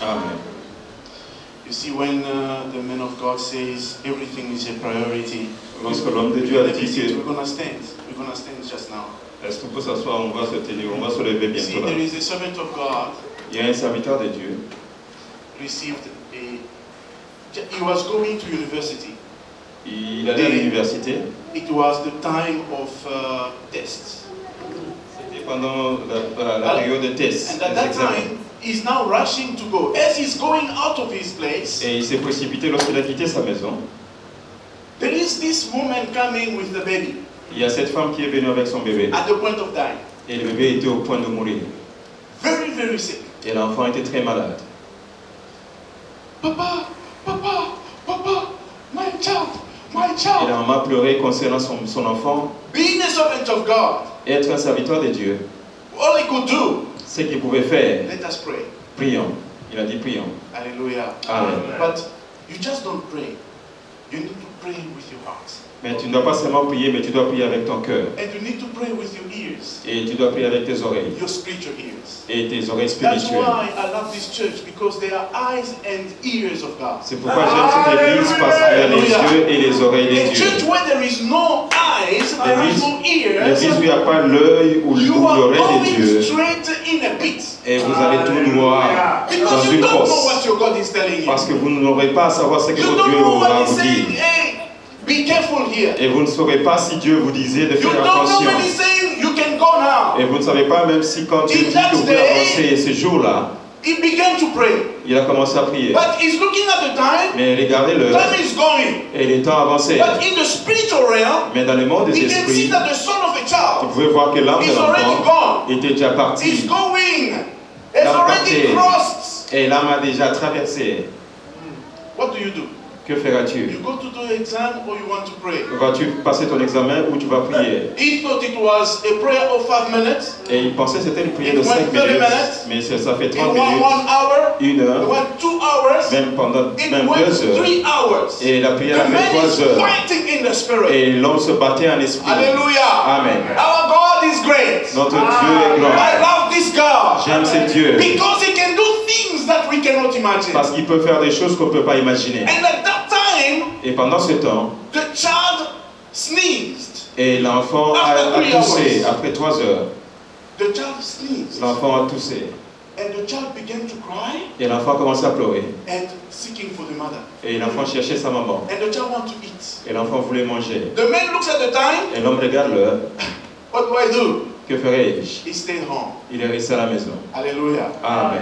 Amen. You see, when the man of God says everything is a priority, Lorsque l'homme de Dieu a dit que we're gonna stand. We're gonna stand just now. est-ce qu'on peut s'asseoir, on va se tenir, on va se lever You see, bientôt là. there is a servant of God Il y a un serviteur de Dieu. received a. He was going to university. Il allait à l'université. It was the time of tests. C'était pendant la période de tests. And at that time, he's now rushing to go. As he's going out of his place, Et il s'est précipité lorsqu'il a quitté sa maison. there is this woman coming with the baby Il y a cette femme qui est venue avec son bébé. at the point of dying. Et le bébé était au point de mourir. Very, very sick. Et l'enfant était très malade. Papa, Papa, Papa, my child, my Et child. la maman pleurait concernant son enfant. Being a servant of God, Être un serviteur de Dieu, all he could do, ce qu'il pouvait faire, let us pray. prions. Il a dit prions. Hallelujah. Amen. But you just don't pray. You need to pray with your heart. Mais tu ne dois pas seulement prier, mais tu dois prier avec ton cœur. And you need to pray with your ears, Et tu dois prier avec tes oreilles. your spiritual ears. Et tes oreilles That's spirituelles. why I love this church, because they are eyes and ears of God. C'est pourquoi j'aime cette église, parce qu'il y a les yeux et les oreilles A de Dieu. church where there is no eyes, there is no L'église ears, où il n'y a pas l'œil ou you are l'oreille de going Dieu. straight in a pit. Et vous allez tout noir dans Because you une don't know fosse. what your God is telling you. Parce que vous n'aurez pas à savoir ce que You votre don't Dieu know va what he's vous saying. dire. Hey, be careful here. Et vous ne saurez pas si Dieu vous disait de You faire don't know attention. when he's saying you can go now. Et vous ne savez pas même si quand Dieu dit que vous pouvez avancer ce jour-là, He began to pray. il a commencé à prier. But he's looking at the time. Mais regardez l'heure Time is going. et les temps avançaient. But in the spiritual realm, Mais dans le monde des we can see esprits, that the son of a vous child pouvez voir que l'âme de is already l'enfant gone. était déjà Is partie. going. Has L'âme already partait. crossed. Et l'âme a déjà traversé. What do you do? Que feras-tu? You go to do exam or you want to pray? Vas-tu passer ton examen ou tu vas prier? He thought it was a prayer of 5 minutes. Et il pensait que c'était une prière de It 5 went 30 minutes. minutes. Mais ça fait In 30 one minutes, hour. 1 It heure, went 2 hours. même pendant It même went 2 heures. 3 hours. Et la prière The a man fait is 3 heures. fighting in the spirit. Et l'homme se battait en esprit. Hallelujah. Amen. Our God is great. Notre Dieu est grand. I love this God. J'aime ce Dieu. Because he can do things that we cannot imagine. Parce qu'il peut faire des choses qu'on ne peut pas imaginer. And at that time, Et pendant ce temps, the child sneezed. et l'enfant a toussé après 3 heures. The child sneezed. L'enfant a toussé. And the child began to cry Et l'enfant commence à pleurer. and seeking for the mother. Et l'enfant cherchait sa maman. And the child wanted to eat. Et l'enfant voulait manger. The man looks at the time. Et l'homme regarde l'heure. What do I do? Que ferai-je? He stayed home. Il est resté à la maison. Hallelujah. Amen.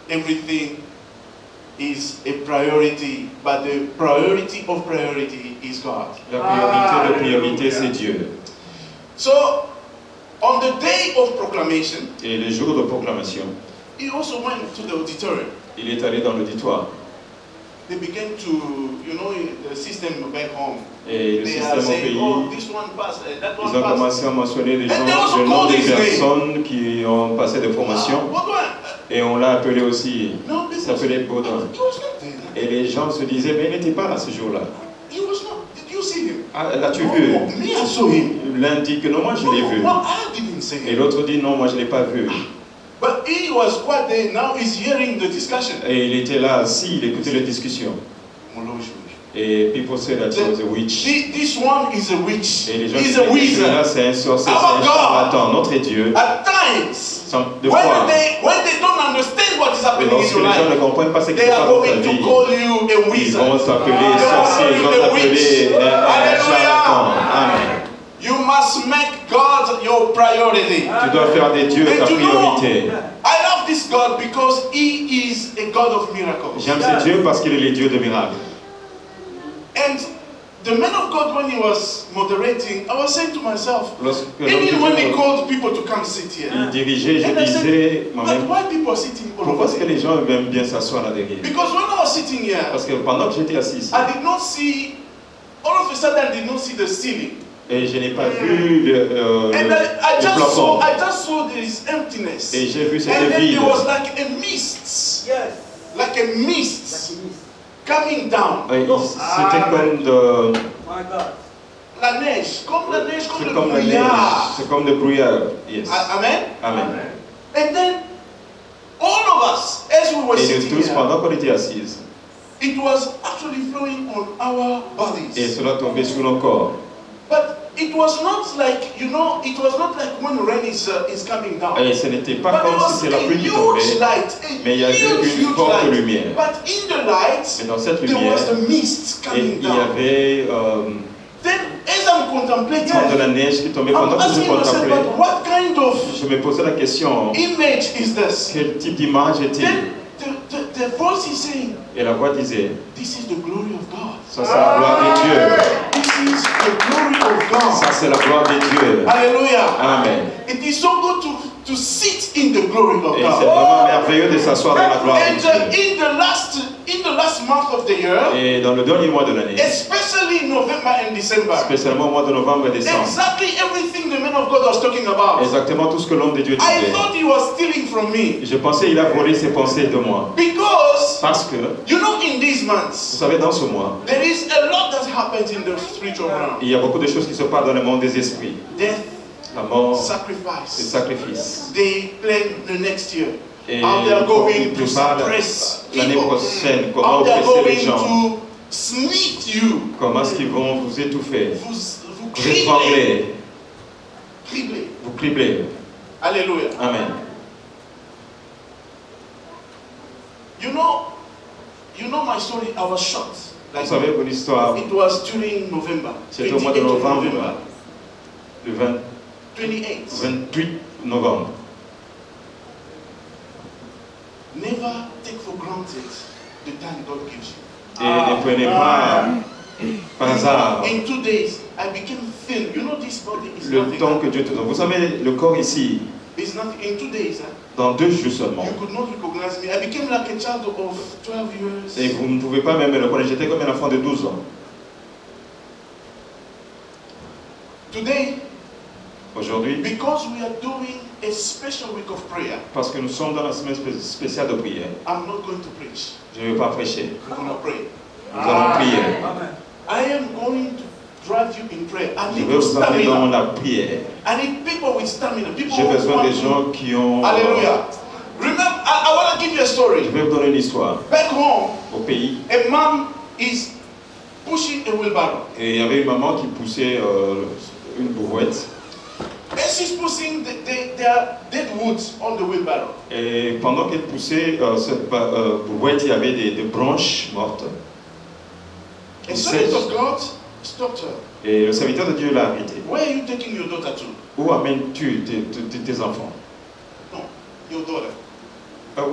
Everything is a priority, but the priority of priority is God. La priorité de priorité, c'est Dieu. So, on the day of proclamation, Et le jour de proclamation, he also went to the auditorium. il est allé dans l'auditoire. They began to, you know, the system back home. Et le They are système au saying, pays, oh, this one passed, that ils one ont passed. commencé à mentionner les gens, And they also le nom called des his name. personnes qui ont passé des formations. What do Et on l'a appelé aussi, No, this s'appelait was, Baudin. he was not there. Et les gens se disaient, mais il n'était pas là ce jour-là. He was not. Did you see him? Ah, l'as-tu Oh, vu? me, I saw him. L'un dit que non, moi je l'ai vu. No, I didn't see Et him. l'autre dit, non, moi je ne l'ai pas vu. But he was quite there. Now he's hearing the discussion. Et il était là assis, il écoutait les discussions. Et people say that he was a witch. This one is a witch. Et les gens He's disaient a que wizard. celui-là c'est un sorcier, Our c'est un God. charlatan. Notre Dieu, At times, de fois, when they don't understand what is happening in lorsque your les gens ne life, comprennent pas ce qui se they passe are dans ta going to vie, call you a ils wizard. vont t'appeler They are sorcier, ils vont calling you a t'appeler witch. un charlatan. Amen. You must make God your priority. Tu dois faire de Dieu ta And you know, priorité. I love this God because He is a God of miracles. J'aime ce Dieu parce qu'il est le Dieu de miracles. And the man of God, when he was moderating, I was saying to myself, Lorsque l'homme de even when he Dieu called people to come sit here, il dirigeait, je and I disais said, but moi-même, why people are sitting all pourquoi over est-ce que there? les gens aiment bien s'asseoir là derrière? Because when I was sitting here, Parce que pendant que j'étais assis ici, I did not see, all of a sudden I did not see the ceiling. et je n'ai pas vu And I le just plafond, saw this emptiness. et j'ai vu And cette then vide. there was like a mist. Yes. Like a mist coming down. Et c'était comme de, My God. La neige, comme la neige, comme c'est le comme la neige, brouillard. c'est comme le brouillard. Yes. Amen? Amen. And then all of us, as were Et sitting nous tous, here, pendant qu'on était assises, it was actually flowing on our et bodies. cela tombait sur nos corps. But it was not like, it was not like when rain is coming down. Et ce n'était pas But comme there si was c'était la a pluie qui huge tombait, light, mais il y avait une huge forte light. lumière. But in the light, Mais dans cette there lumière, was the mist et coming il y down. avait Then, as I'm contemplating, de la neige qui tombait. Pendant I'm que je asking myself, contemplais, but what kind of je me posais la question, image is this? quel type d'image était-il? Then the voice is saying, Et la voix disait, this is the glory of God. ça c'est la gloire de Dieu. This is the glory of God. Ça c'est la gloire de Dieu. Hallelujah. Amen. It is so good to sit in the glory of Et c'est God. vraiment merveilleux de s'asseoir dans la gloire de Dieu. And in the last month of the year, Et dans le dernier mois de l'année, especially in November and December, spécialement au mois de novembre et décembre, exactly everything the man of God was talking about, exactement tout ce que l'homme de Dieu I disait, thought he was stealing from me. je pensais qu'il a volé ses pensées de moi. Because, Parce que, you know, in these vous months, savez, dans ce mois, there is a lot that happens in the spiritual realm. il y a beaucoup de choses qui se passent dans le monde des esprits. Death, La mort, le sacrifice. sacrifice. They plan the next year. Et How they are going il to prépare suppress l'année people. prochaine, comment How they are oppresser les going gens, to sneak you. comment est-ce qu'ils vont vous étouffer, Vous vous cribler. étrangler, Cribler. vous cribler. Alléluia. Amen. You know my story, I was shocked. Vous savez mon histoire, It was during November. c'était au mois de 28th of novembre, le 28. 28 novembre. Never take for granted the time God gives you. Et ne prenez pas par hasard In 2 days, I became thin. You know, this body is le nothing. temps que Dieu te donne. Vous savez, le corps ici, It's nothing. In 2 days, dans 2 jours seulement, you could not recognize me. I became like a child of 12 years. et vous ne pouvez pas même le connaître. J'étais comme un enfant de 12 ans. Today, Aujourd'hui, because we are doing a special week of prayer, parce que nous sommes dans la semaine spéciale de prière, I'm not going to preach. je ne vais pas prêcher. We're going to pray. Nous allons prier. I am going to drive you in prayer. I Je need vais vous amener dans stamina. la prière. I need people with stamina. People J'ai who besoin want des to- gens qui ont... Hallelujah. Remember, I want to give you a Je story. vais vous donner une histoire. Back home, Au pays, a man is pushing a wheelbarrow. et il y avait une maman qui poussait une brouette. As she's pushing, there are dead woods on the wheelbarrow. Et pendant qu'elle poussait cette brouette, il y avait des branches mortes. A servant of God stopped her. Et le serviteur de Dieu l'a arrêté. Where are you taking your daughter to? Où amènes-tu tes enfants? No, your daughter.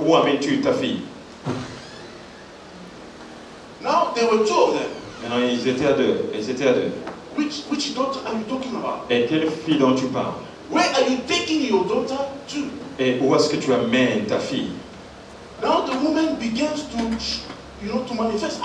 Où amènes-tu ta fille? Now there were 2 of them. Maintenant, ils étaient à deux. Ils étaient à deux. Which daughter are you talking about? Et quelle fille dont tu parles? Where are you taking your daughter to? Et où est-ce que tu amènes ta fille? Now the woman begins to manifest.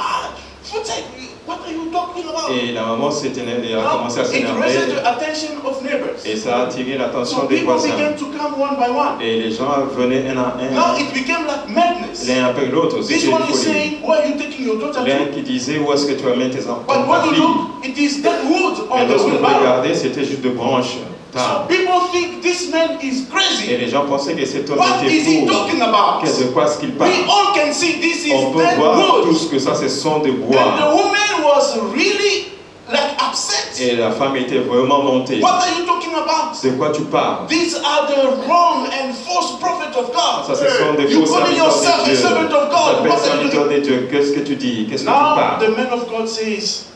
Futek, what are you talking about? Et la maman s'est énervée, elle a Now, commencé à it s'énerver. raises the attention of neighbors. Et ça a attiré l'attention So des people voisins. began to come one by one. Et les gens venaient un à Now un, it became like madness. l'un après l'autre. This C'était une one is folie. saying, where are you taking your daughter L'un to? qui disait où est-ce que tu amènes tes enfants, But ta when you fille. look, it is dead wood Mais on the lorsque vous wheelbarrow. regardez, c'était juste de branches. So d'arbres. people think this man is Et crazy. les gens pensaient que cet homme What is he était fou. talking about? De quoi est-ce qu'il parle? We all can see this is On peut dead voir wood. tous que ça, ce sont des And the bois. woman was really like upset. Et la femme était vraiment montée. What are you talking about? De quoi tu parles? These are the wrong and false prophets of God. Ça, ce sont des You faux calling serviteurs yourself de a Dieu. servant of Tu God. appelles What are you serviteur doing? de Dieu. Qu'est-ce que tu dis? Qu'est-ce que tu Now parles? the man of God says,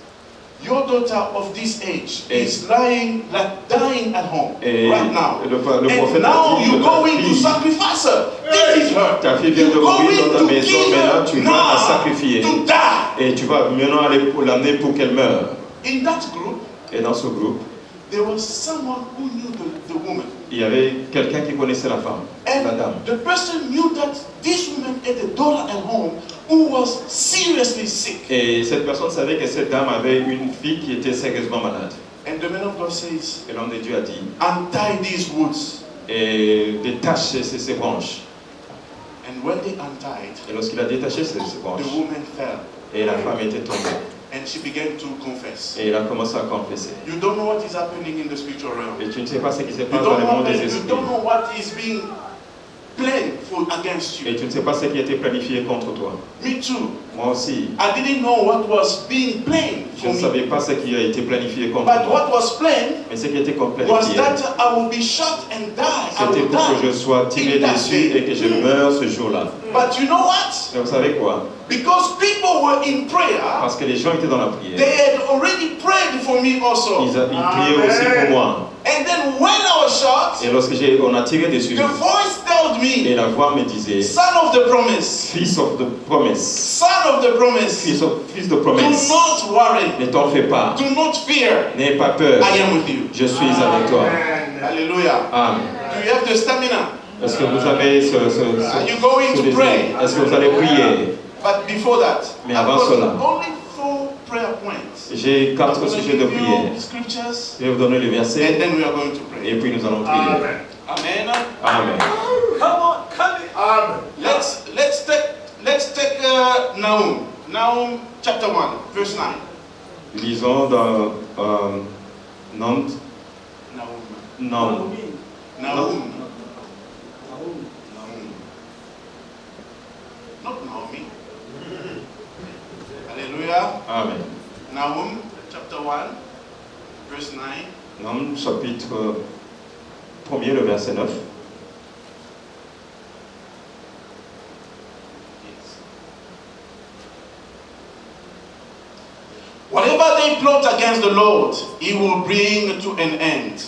your daughter of this age Et- is lying, like dying at home Et right now. le And prophète a now dit you're que ta going to fille, sacrifice her. This is her. ta fille vient de You're mourir dans ta going to maison, kill maintenant her tu vas la now sacrifier. to die. Et tu vas maintenant aller pour l'amener pour qu'elle meure. In that group, Et dans ce groupe, there was someone who knew the woman. il y avait quelqu'un qui connaissait la femme, la dame. And the person knew that this woman had a daughter at home who was seriously sick. Et cette personne savait que cette dame avait une fille qui était sérieusement malade. And the man of God says, Et l'homme de Dieu a dit, untie these woods. et détache ces branches. And when they untied, Et lorsqu'il a détaché ces the branches, woman fell. et la femme était tombée. And she began to confess. Et il a commencé à confesser. You don't know what is happening in the spiritual realm. Et tu ne sais pas ce qui se You passe dans don't le know, monde des you esprits. don't know what is being planned against you. Et tu ne sais pas ce qui a été planifié contre toi. Me too. Moi aussi. I didn't know what was being planned Je for ne me. savais pas ce qui a été planifié contre But moi. what was planned Mais ce qui a été was planifié, that I will be shot and die. I c'était will pour que je die. sois tiré in that dessus day. et que je meure ce jour-là. But you know what? Et vous savez quoi? Because people were in prayer, Parce que les gens étaient dans la they prière. had already prayed for me also. Ils priaient aussi pour moi. And then when I was shot, Et lorsque on a tiré dessus, the voice told et me, la voix me disait, son of the promise, Fils of the promise, son of the promise, fils de do promesse, not worry, ne t'en fais pas, do not fear, n'aie pas peur, I am with you. je suis avec toi. Hallelujah. Amen. Do you have the stamina? Est-ce que vous avez Are you going to désir? pray? Est-ce que vous allez prier? But before that, Mais I've avant got cela, only 4 prayer points. j'ai I'm 4 going to sujets de give prière. you scriptures, Je vais vous donner les and versets then we are going to et pray. puis nous allons prier. Amen. Amen. Come on, come in. Amen. Let's take Nahum chapter 1, verse 9. Lisons dans Nahum. Nahum. Not Naomi. Hallelujah. Amen. Nahum chapter 1, verse 9. Nahum chapitre 1er, le verset 9. Yes. Whatever they plot against the Lord, he will bring to an end.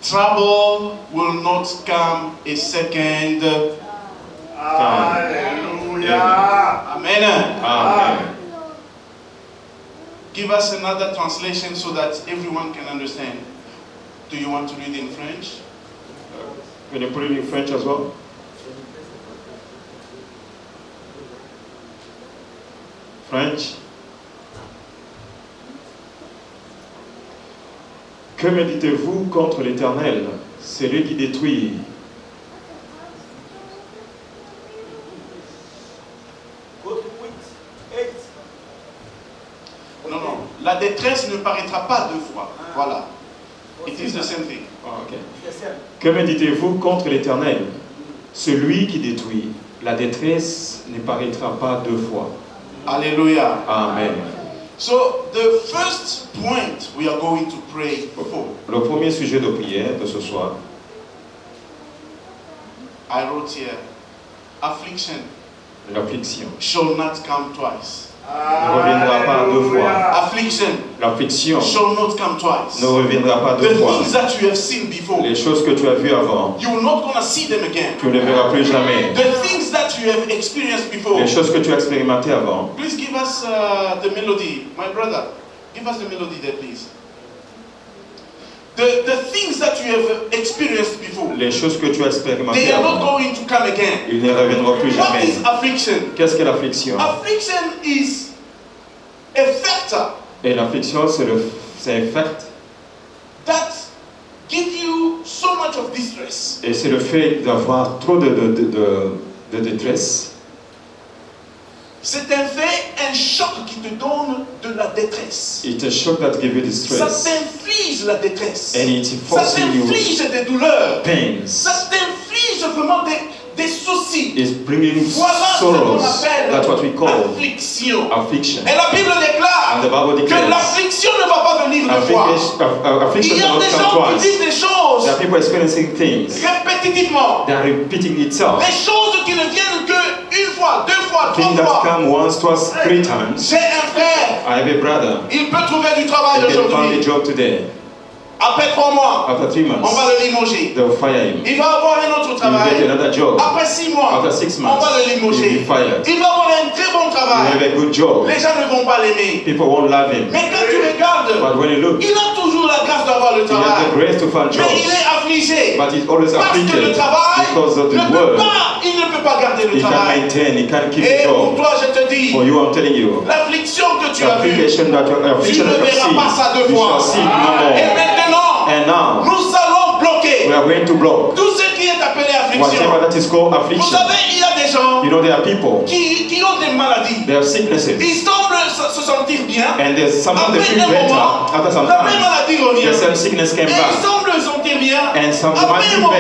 Trouble will not come a second. Hallelujah. Amen. Amen. Give us another translation so that everyone can understand. Do you want to read in French? Can you put it in French as well? French. Que méditez-vous contre l'Éternel, celui qui détruit? Go to 8. Non. La détresse ne paraîtra pas 2 fois. Voilà. It is the same thing. Ah, ok. Que méditez-vous contre l'Éternel, celui qui détruit? La détresse ne paraîtra pas 2 fois. Hallelujah. Amen. So the first point we are going to pray for, Le premier sujet de prière de ce soir, I wrote here, affliction l'affliction. shall not come twice. Ne reviendra pas 2 fois. Affliction L'affliction shall not come twice. ne reviendra pas 2 The fois. things that you have seen before, Les choses que tu as vues avant, you will not gonna see them again. tu ne les verras plus jamais. The things that you have experienced before. Les choses que tu as expérimentées avant. Please give us the melody, my brother. Give us the melody there, please. The things that you have experienced before, Les choses que tu as they expérimentées are not avant, going to come again. ils ne reviendront plus What jamais. is affliction? Qu'est-ce que l'affliction? Affliction is a factor Et l'affliction, c'est un fait. that gives you so much of distress. Et c'est le fait d'avoir trop de détresse. C'est un fait, un choc qui te donne de la détresse. It's a shock that gives you Ça distress. t'inflige la détresse. And it's Ça forcing you t'inflige des douleurs. pains. Ça t'inflige vraiment des soucis. It's bringing Voilà ce qu'on sorrows. That's what we appelle call affliction. affliction. Et la Bible And déclare the Bible que declares l'affliction ne va pas venir deux fois. affliction Il y a does des not gens come qui twice. disent des choses There are people experiencing things. répétitivement. They are repeating itself. Des choses qui ne viennent que une fois, 2 fois, 3 Things that fois. come once, twice, 3 times. J'ai un frère, I have a brother. il peut trouver du travail He can find a aujourd'hui. job today. Après 3 mois, After 3 on months, va le limoger. they'll fire him. Il va avoir un autre He will get travail. another job. Après 6 mois, After 6 on months, va le he will limoger. be fired. Il va avoir un très bon He will travail. have a good job. Les gens ne vont pas l'aimer. People won't love him. Mais quand tu regardes, But when you look, il a toujours la grâce d'avoir le he has the travail. grace to find Mais il jobs. est affligé. But he's always Parce que le afflicted travail because of the work. il ne peut pas garder le He can't travail. maintain, he can't keep Et the pour job. toi, je te dis, For you, I'm telling you, l'affliction que tu the as vue, affliction that you tu affliction ne that you verras see, pas ça 2 you fois. shall see it no Et more. maintenant, And now, nous allons bloquer we are going to block tout ce qui est appelé affliction. whatever that is called Vous affliction. savez, il y a des gens You know, there are people, qui ont des maladies. they have sicknesses, Ils semblent se sentir bien. and there's someone they Après feel un better. moment, After some la même time, maladie the revient. same sickness Et came ils back. semblent se sentir bien. And some Après might un feel moment,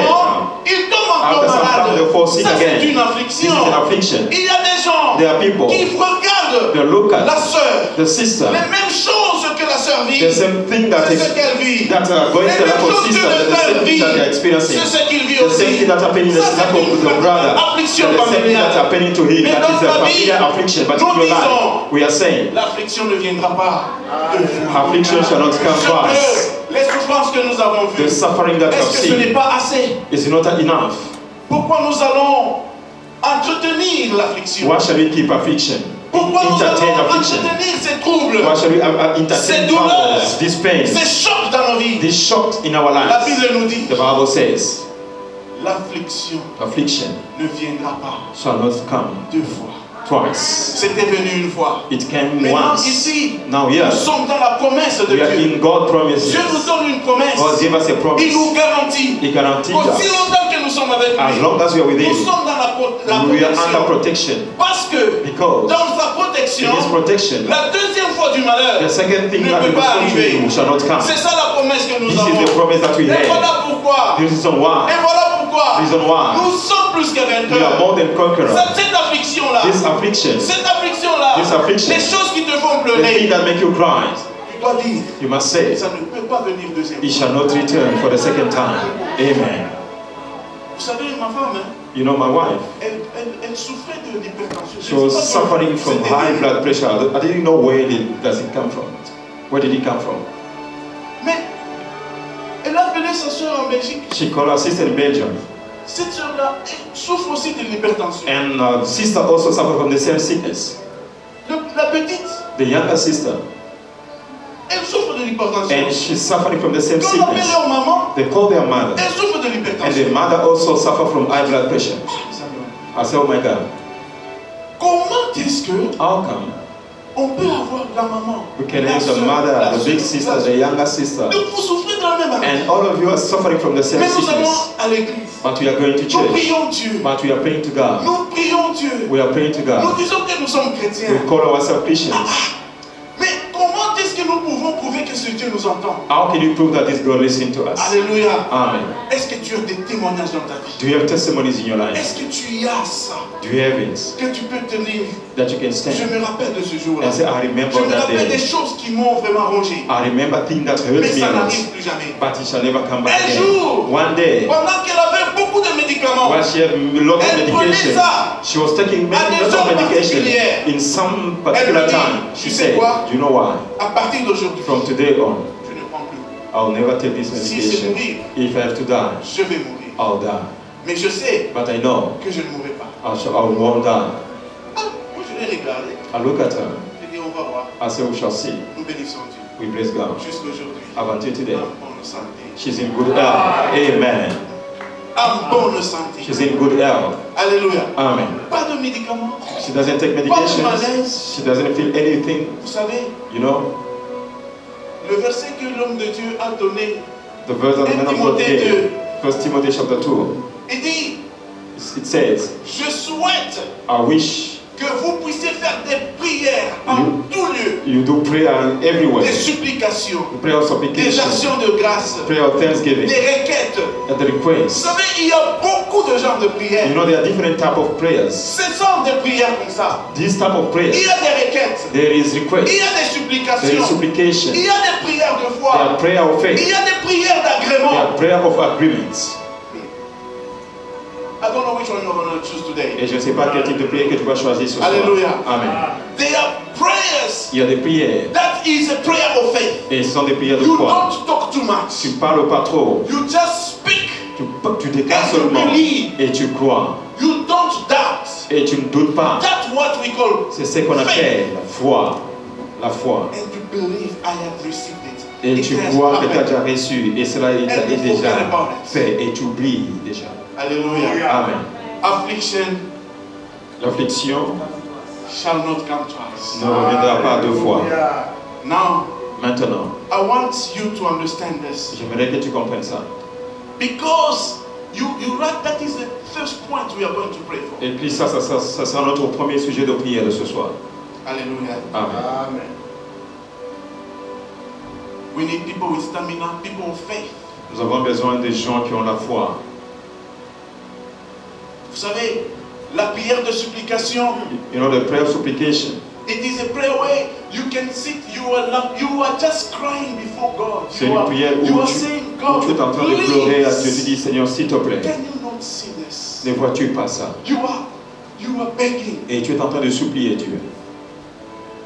better. ils tombent encore After some time, malade. they fall sick Ça, again. c'est une This affliction. is an affliction. Il y a des gens There are people. qui regardent They look la at sœur, the sister. les mêmes choses que la sœur vit, The same thing that c'est is ce qu'elle vit. that are going Les to mêmes happen choses for sister. que le The frère same thing vit, that they are experiencing. c'est ce qu'il vit The same aussi. thing that happening in the Ça, life c'est of une the brother. affliction The same thing that's familiale. happening to him. Mais That dans is a la vie, familiar affliction. But in nous your life, disons, we are saying, l'affliction ne viendra pas de vous. affliction shall not come Ce twice. que les souffrances que nous avons The vues, suffering that you have est-ce que ce n'est seen pas assez? is not enough. Pourquoi nous allons entretenir l'affliction? Why shall we keep affliction? Pourquoi nous Entertain allons affliction? entretenir ces troubles, Why shall we ces entertain douleurs, troubles, these ces pains, chocs dans nos vies? these shocks in our La lives? Bible nous dit, The Bible says, l'affliction affliction ne viendra pas shall not come 2 fois. twice. C'était venu une fois. It came Maintenant once. ici, Now here, nous sommes dans la promesse de we are Dieu. in God promises. Dieu nous donne une promesse. God gave us a Il promise. nous garantit. He guaranteed Aussi us. longtemps que nous sommes avec As lui, long as we are with nous Him, sommes dans la we are under protection. protection. Parce que Because dans sa protection, in His protection, la deuxième fois du malheur the second thing ne that peut will pas come to arriver. you shall not come. C'est ça la promesse que nous This avons. is the promise that we Et have. voilà pourquoi. This is why. Et voilà pourquoi. Reason why. Nous sommes plus que We are vainqueurs. more than conquerors. Cette affliction-là, This affliction, cette affliction-là, This affliction, les choses qui te font the thing pleurer, that make you cry, tu dois dire, you must say, ça ne peut pas venir deuxième He fois. shall not return for the second time. Amen. Vous savez, ma femme, hein, You know, my wife, elle souffrait de l'hypertension. she was suffering from high blood pressure. I didn't know where does it come from. Where did it come from? Mais elle a appelé sa soeur en Belgique. She called her sister in Belgium. Cette soeur-là souffre aussi de l'hypertension. And sister also suffered from the same sickness. La petite, The younger sister. elle souffre de l'hypertension. And she's suffering from the same Quand on appelle sickness. leur maman, They call their mother. elle souffre de And l'hypertension. the mother also suffer from high blood pressure. I said, oh my God, Comment est-ce que how come on peut avoir la maman, we can la have the sœur, mother, la the big sœur, sister, la the younger sister, Donc vous souffrez de la même maladie. and all of you are suffering from the same Mais nous allons sickness? à l'église. But we are going to Nous church. prions Dieu. But we are praying to God. Nous prions Dieu. We are praying to Nous God. disons que nous sommes chrétiens. We call ourselves Christians. Mais comment est-ce que nous pouvons prouver que ce Dieu nous entend? How can you prove that this God listens to us? Alléluia. Amen. Est-ce que tu as des témoignages dans ta vie? Do you have testimonies in your life? Est-ce que tu as ça? Do you have it Que tu peux tenir? that you can Je stand me rappelle de ce jour-là. and say, I remember Je me that rappelle des day. choses qui m'ont vraiment rongé. I remember things that hurt Mais me ça a lot, n'arrive plus jamais. but it shall never come back Un again. jour, One day, pendant qu'elle avait beaucoup de médicaments, while she had a lot of Elle prenait medication, ça she was taking à many des lots of heures medication particulières. in some Elle particular me dit, time. tu She sais said, quoi? do you know why? à partir d'aujourd'hui, From today on, je ne prends plus. I'll never take this Si c'est medication. mourir, If I have to die, je vais mourir. I'll die. Mais je sais But I know que je ne mourrai pas. I won't die. Ah, moi je l'ai regardé. I look at her. Je dis, on va voir. I say, we shall see. Nous bénissons Dieu. We bless God. Jusqu'aujourd'hui. Up until today, En bonne santé. she's in good health. Amen. En bonne santé. She's in good health. Alléluia. Amen. Pas de médicaments. She doesn't take Pas de medication. malaise. She doesn't feel anything. Vous savez, You know, le verset que l'homme de Dieu a donné, the verse that the man of God Timothée gave, 1 Timothy chapter 2, il dit, it says, je souhaite I wish que vous puissiez faire des prières en tout lieu, you do prayer everywhere. des supplications, Prayer of des supplication, actions de grâce, prayer of thanksgiving, des requêtes. and the Vous request. savez, il y a beaucoup de genres de prières. You know, there are different type of prayers. Ce sont des prières comme ça. This type of Il prayer, y a des requêtes. there is Il request, y a des there is supplications. supplication, Il y a des prières de there foi. are prayer of Il faith, y a des prières there d'agrément. are prayer of agreements. I don't know which one you're going to choose today. Et je ne sais pas quel type de prière que tu vas choisir ce soir. Alléluia. Amen. There are prayers. Il y a des prières, That is a prayer of faith. et ce sont des prières de You foi. don't talk too much. Tu parles pas trop, You just speak. tu déclares And you seulement, believe. et tu crois, You don't doubt. et tu ne doutes pas. That's what we call C'est ce qu'on appelle la foi. La foi. and you believe I have received it. Et It tu has crois que tu as happened. déjà reçu, et cela est And you déjà forget about it. fait, et tu oublies déjà. Alléluia. Amen. Affliction L'affliction shall not come twice. ne reviendra pas deux fois. Now, Maintenant, I want you to understand this. j'aimerais que tu comprennes ça. Because you right, that is the first point we are going to pray for. Et puis ça sera notre premier sujet de prière de ce soir. Hallelujah. Amen. We need people with stamina, people of faith. Nous avons besoin des gens qui ont la foi. savez, la prière de supplication, You know, the prayer of supplication. it is a prayer where you can sit, you are just crying before God. C'est une prière You où are tu, saying, où God, tu es en train de pleurer à Dieu. Tu please, dis, Seigneur, s'il te plaît, can you not see this? ne vois-tu pas ça? You are begging. Et tu es en train de supplier Dieu.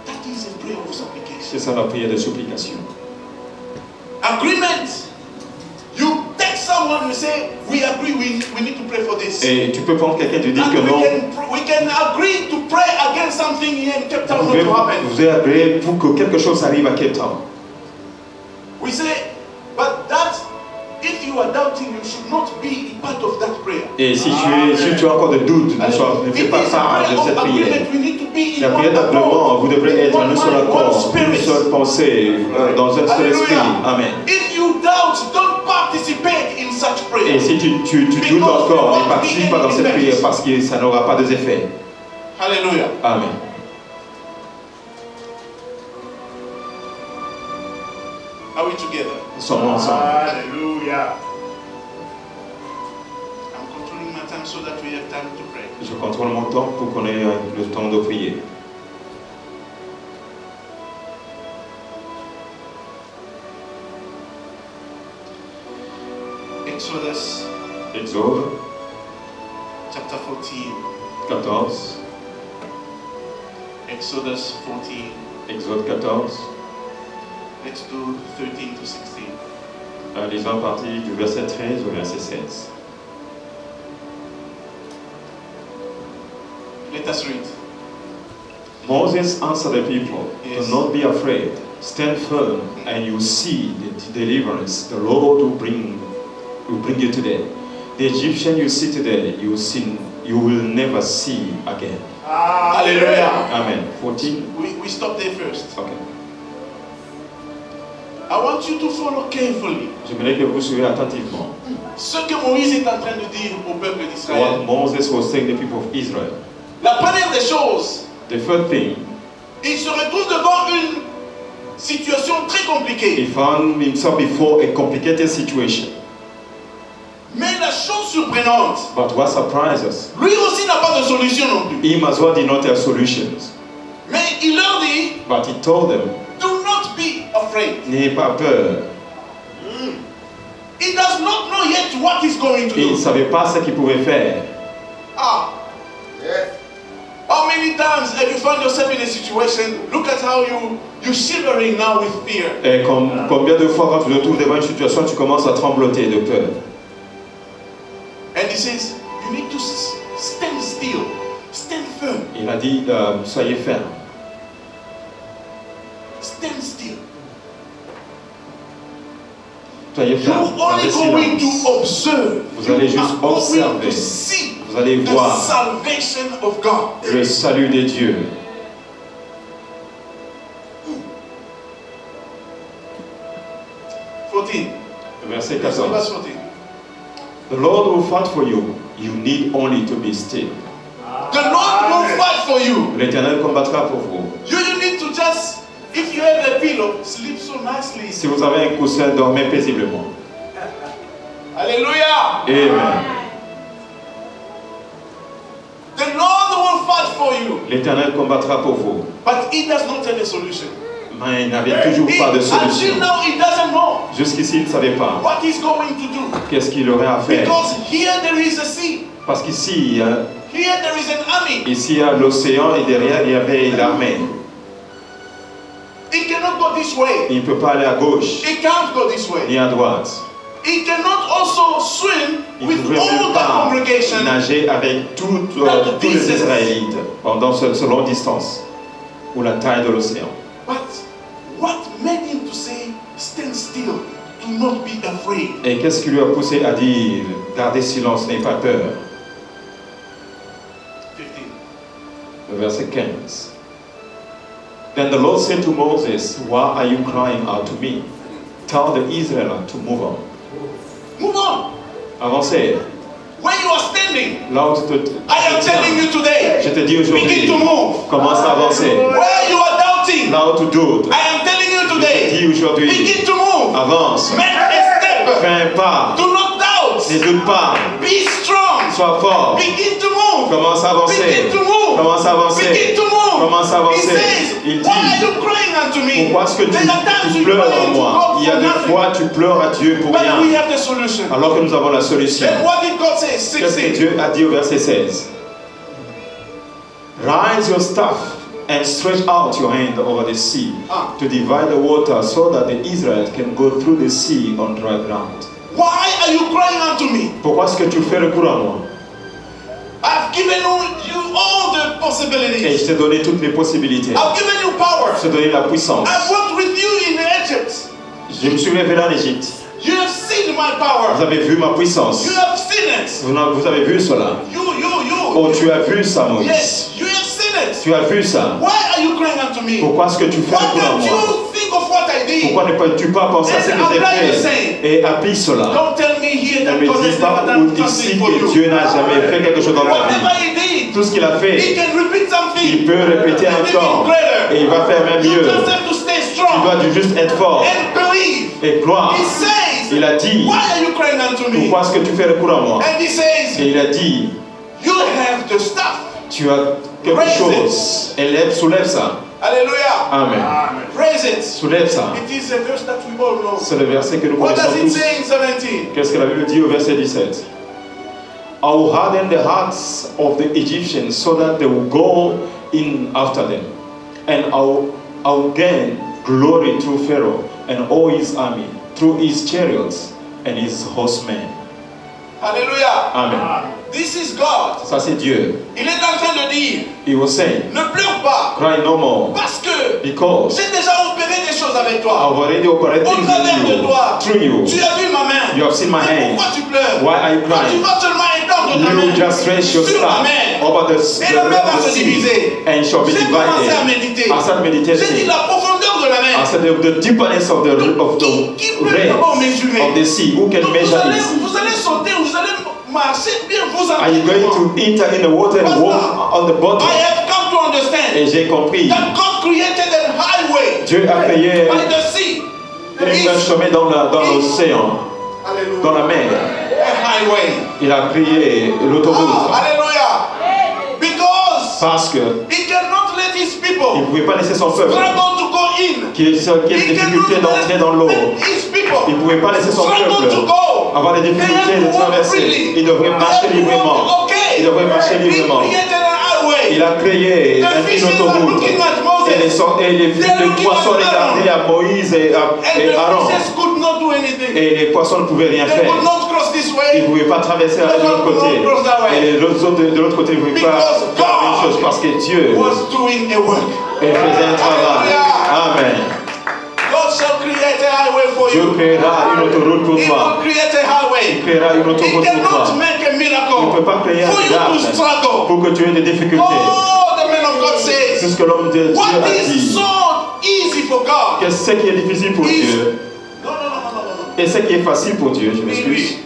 That is a prayer of supplication. C'est ça la prière de supplication. Agreement. You text someone and say, we agree, we need to pray for this. Et tu peux prendre quelqu'un et te dire And que non. we can agree to pray against something here in Cape Town Vous not to happen. pouvez agréer pour que quelque chose arrive à Cape Town. We say, but that, if you are doubting, you should not be part of that prayer. Et si tu as encore des doutes, ne fais pas part de cette prière. La prière d'agrément, vous devrez être en un seul accord, une seule pensée, dans un seul esprit. Amen. If you doubt, don't participate in such prayer. Et si tu doutes encore, ne participe pas dans cette prière parce que ça n'aura pas d'effet. Hallelujah. Amen. Are we together? Nous sommes ensemble. Hallelujah. I'm controlling my time so that we have time to pray. Je contrôle mon temps pour qu'on ait le temps de prier. Exodus Exode chapter 14. 14. Exodus 14. Exode 14. Let's do 13 to 16. Lisons à partir du verset 13 au verset 16. Let us read. Moses answered the people, Yes. Do not be afraid. Stand firm, and you see the deliverance the Lord will bring you today. The Egyptian you see today, you will never see again. Hallelujah. Amen. 14. We stop there first. Okay. I want you to follow carefully J'aimerais que vous suiviez attentivement ce que Moïse est en train de dire au peuple what d'Israël. Moses was saying to the people of Israel. La première des choses, The first thing, il se retrouve devant une situation très compliquée. he found himself before a complicated situation. Mais la chose surprenante, But what surprised us, lui aussi n'a pas de solution non plus. him as well did not have solutions. Mais il leur dit, But he told them, do not be afraid. n'ayez pas peur. He does not know yet what he's going to Il ne do. savait pas ce qu'il pouvait faire. Ah. How many times have you found yourself in a situation? Look at how you're shivering now with fear. Et combien de fois quand tu te trouves devant une situation, tu commences à trembloter de peur. And he says, you need to stand still, stand firm, Il a dit, soyez fermes. stand still. Soyez You're fermes. only Gardez going silence. to observe. Vous allez You juste are going observer. to see Vous allez the voir salvation of God. le salut de Dieu. Verset Verse 14. 14. The Lord will fight for you. You need only to be still. The Lord will fight for you. L'Éternel combattra pour vous. You need to just, if you have a pillow, sleep so nicely. Si vous avez un coussin, dormez paisiblement. Hallelujah. Amen. The Lord will fight for you. L'Éternel combattra pour vous. But he does not have a solution. Mais il n'avait toujours pas de Until solution. now, he doesn't know Jusqu'ici, il ne savait pas what he's going to do. qu'est-ce qu'il aurait à faire. Because here there is a sea. Parce qu'ici, Here there is an army. ici, il y a l'océan et derrière, il y avait l'armée. He cannot go this way. Il ne peut pas aller à gauche He can't go this way. ni à droite. He cannot also swim Il ne with pouvait même all the pas congregation. nager avec tous les Israélites pendant cette longue distance ou la taille de l'océan. But what made him to say, stand still, do not be afraid? Et qu'est-ce qui lui a poussé à dire, gardez silence, n'ayez pas peur? 15. Le verset 15. Then the Lord said to Moses, why are you crying out to me? Tell the Israelites to move on. Move on. Avancez. Where you are standing, Là où tu te I am telling you today, je te dis begin aujourd'hui, to move. commence à avancer. Where you are doubting, Là où tu doutes, I am telling you je te today, dis aujourd'hui, begin to move. avance. Make a step. Fais un pas. Do not doubt. Ne doute pas. Be strong. Sois fort. Begin to move. Commence à avancer. Begin to move. Commence à avancer. Begin to move. Commence à He avancer. says, Il why are dit, you crying unto me? pourquoi est-ce que There are times tu we pleures cry en to moi? God Il y a for des nothing. fois tu pleures à Dieu pour But we rien. have the solution. Alors que nous avons la solution. Then what did God say? Qu'est-ce que 16. Dieu a dit au verset 16? Rise your staff and stretch out your hand over the sea to divide the water so that the Israelites can go through the sea on dry ground. Why are you crying unto me? Pourquoi est-ce que tu fais recours à moi? I've given you all the Et possibilities. je t'ai donné toutes les possibilités. I've given you power. Je t'ai donné la puissance. I've worked with you in Egypt. Je me suis révélé en Égypte. You have seen my Vous power. avez vu ma puissance. You have seen it. Vous avez vu cela. You. Oh, tu as vu ça, Moïse. Yes, you have seen it. Tu as vu ça. Why are you crying unto me? Pourquoi est-ce que tu fais Why recours à can't moi? you think of what I did? Pourquoi ne peux-tu pas penser à ce que j'ai fait et applique cela? Don't tell me here Ne that me God dis has pas never done ici something for que you. Dieu n'a jamais fait quelque chose dans ta Whatever vie. he did, Tout ce qu'il a he fait, can repeat something. il peut répéter And even encore greater. et il va faire même You mieux. just have to stay Tu strong dois juste être fort and believe. et croire. He says, Il a dit, why are you crying unto me? pourquoi est-ce que tu fais recours à moi? And he says, Et il a dit, you have the stuff. tu as quelque Raise chose. Soulève ça. Hallelujah. Amen. Praise it. Soulève ça. It is a verse that we all know. C'est le verset que nous What connaissons does it tous. say in 17? Qu'est-ce que la Bible dit au verset 17? I will harden the hearts of the Egyptians so that they will go in after them. And I will gain glory through Pharaoh and all his army, through his chariots and his horsemen. Hallelujah. Amen. This is God. Ça c'est Dieu. Il est en train de dire, He will say, ne pleure pas, cry no more, parce que because j'ai déjà opéré des choses avec I've toi. already operated Au travers de with toi, you, through you. tu as vu ma main. You have seen my Mais hand. pourquoi tu pleures? Why are you Quand tu crying? vas seulement étendre ta You main just stretch your sur ma staff main. over the Et la mer va se sea diviser. and shall be J'ai commencé à divided. méditer. I started J'ai dit meditating. la profondeur de la I mer. said the deepness of the Qui peut rain d'abord mesurer? of the sea. Who can Donc measure it? vous allez sauter, vous allez marcher bien, vous Are you going to enter in the water and walk on the bottom? I have come to understand Et j'ai compris. that God created a highway Dieu a créé by the sea. un chemin dans l'océan, Hallelujah. dans la mer. A highway. Il a créé l'autoroute. Hallelujah. Because Parce que he cannot let his il people ne pouvait pas laisser son peuple struggle to go in. qui ait des difficultés d'entrer dans l'eau. His people Il ne pouvait pas laisser son struggle peuple to go. avoir des difficultés de traverser. Il devrait marcher librement. Il devrait marcher librement. He created a highway. Il a créé une autoroute. Et les poissons regardaient à Moïse et And the Aaron. fishes could not do anything. Et les poissons ne pouvaient rien They faire. could not cross this Ils way. ne pouvaient pas traverser de l'autre côté. Et les autres de l'autre côté ne pouvaient pas faire la même chose parce que Dieu Was doing a work. faisait un travail. Amen. God shall create a highway for Dieu you. créera une autoroute pour He toi. will create a Il highway. créera une He autoroute pour cannot toi. make a Il ne miracle peut pas créer un for you to miracle struggle. pour que tu aies des difficultés. Oh, the man of God C'est says, ce que l'homme de Dieu what a is dit. so easy for God Qu'est-ce qui est difficile pour is Dieu no. et ce qui est facile pour Dieu, je m'excuse.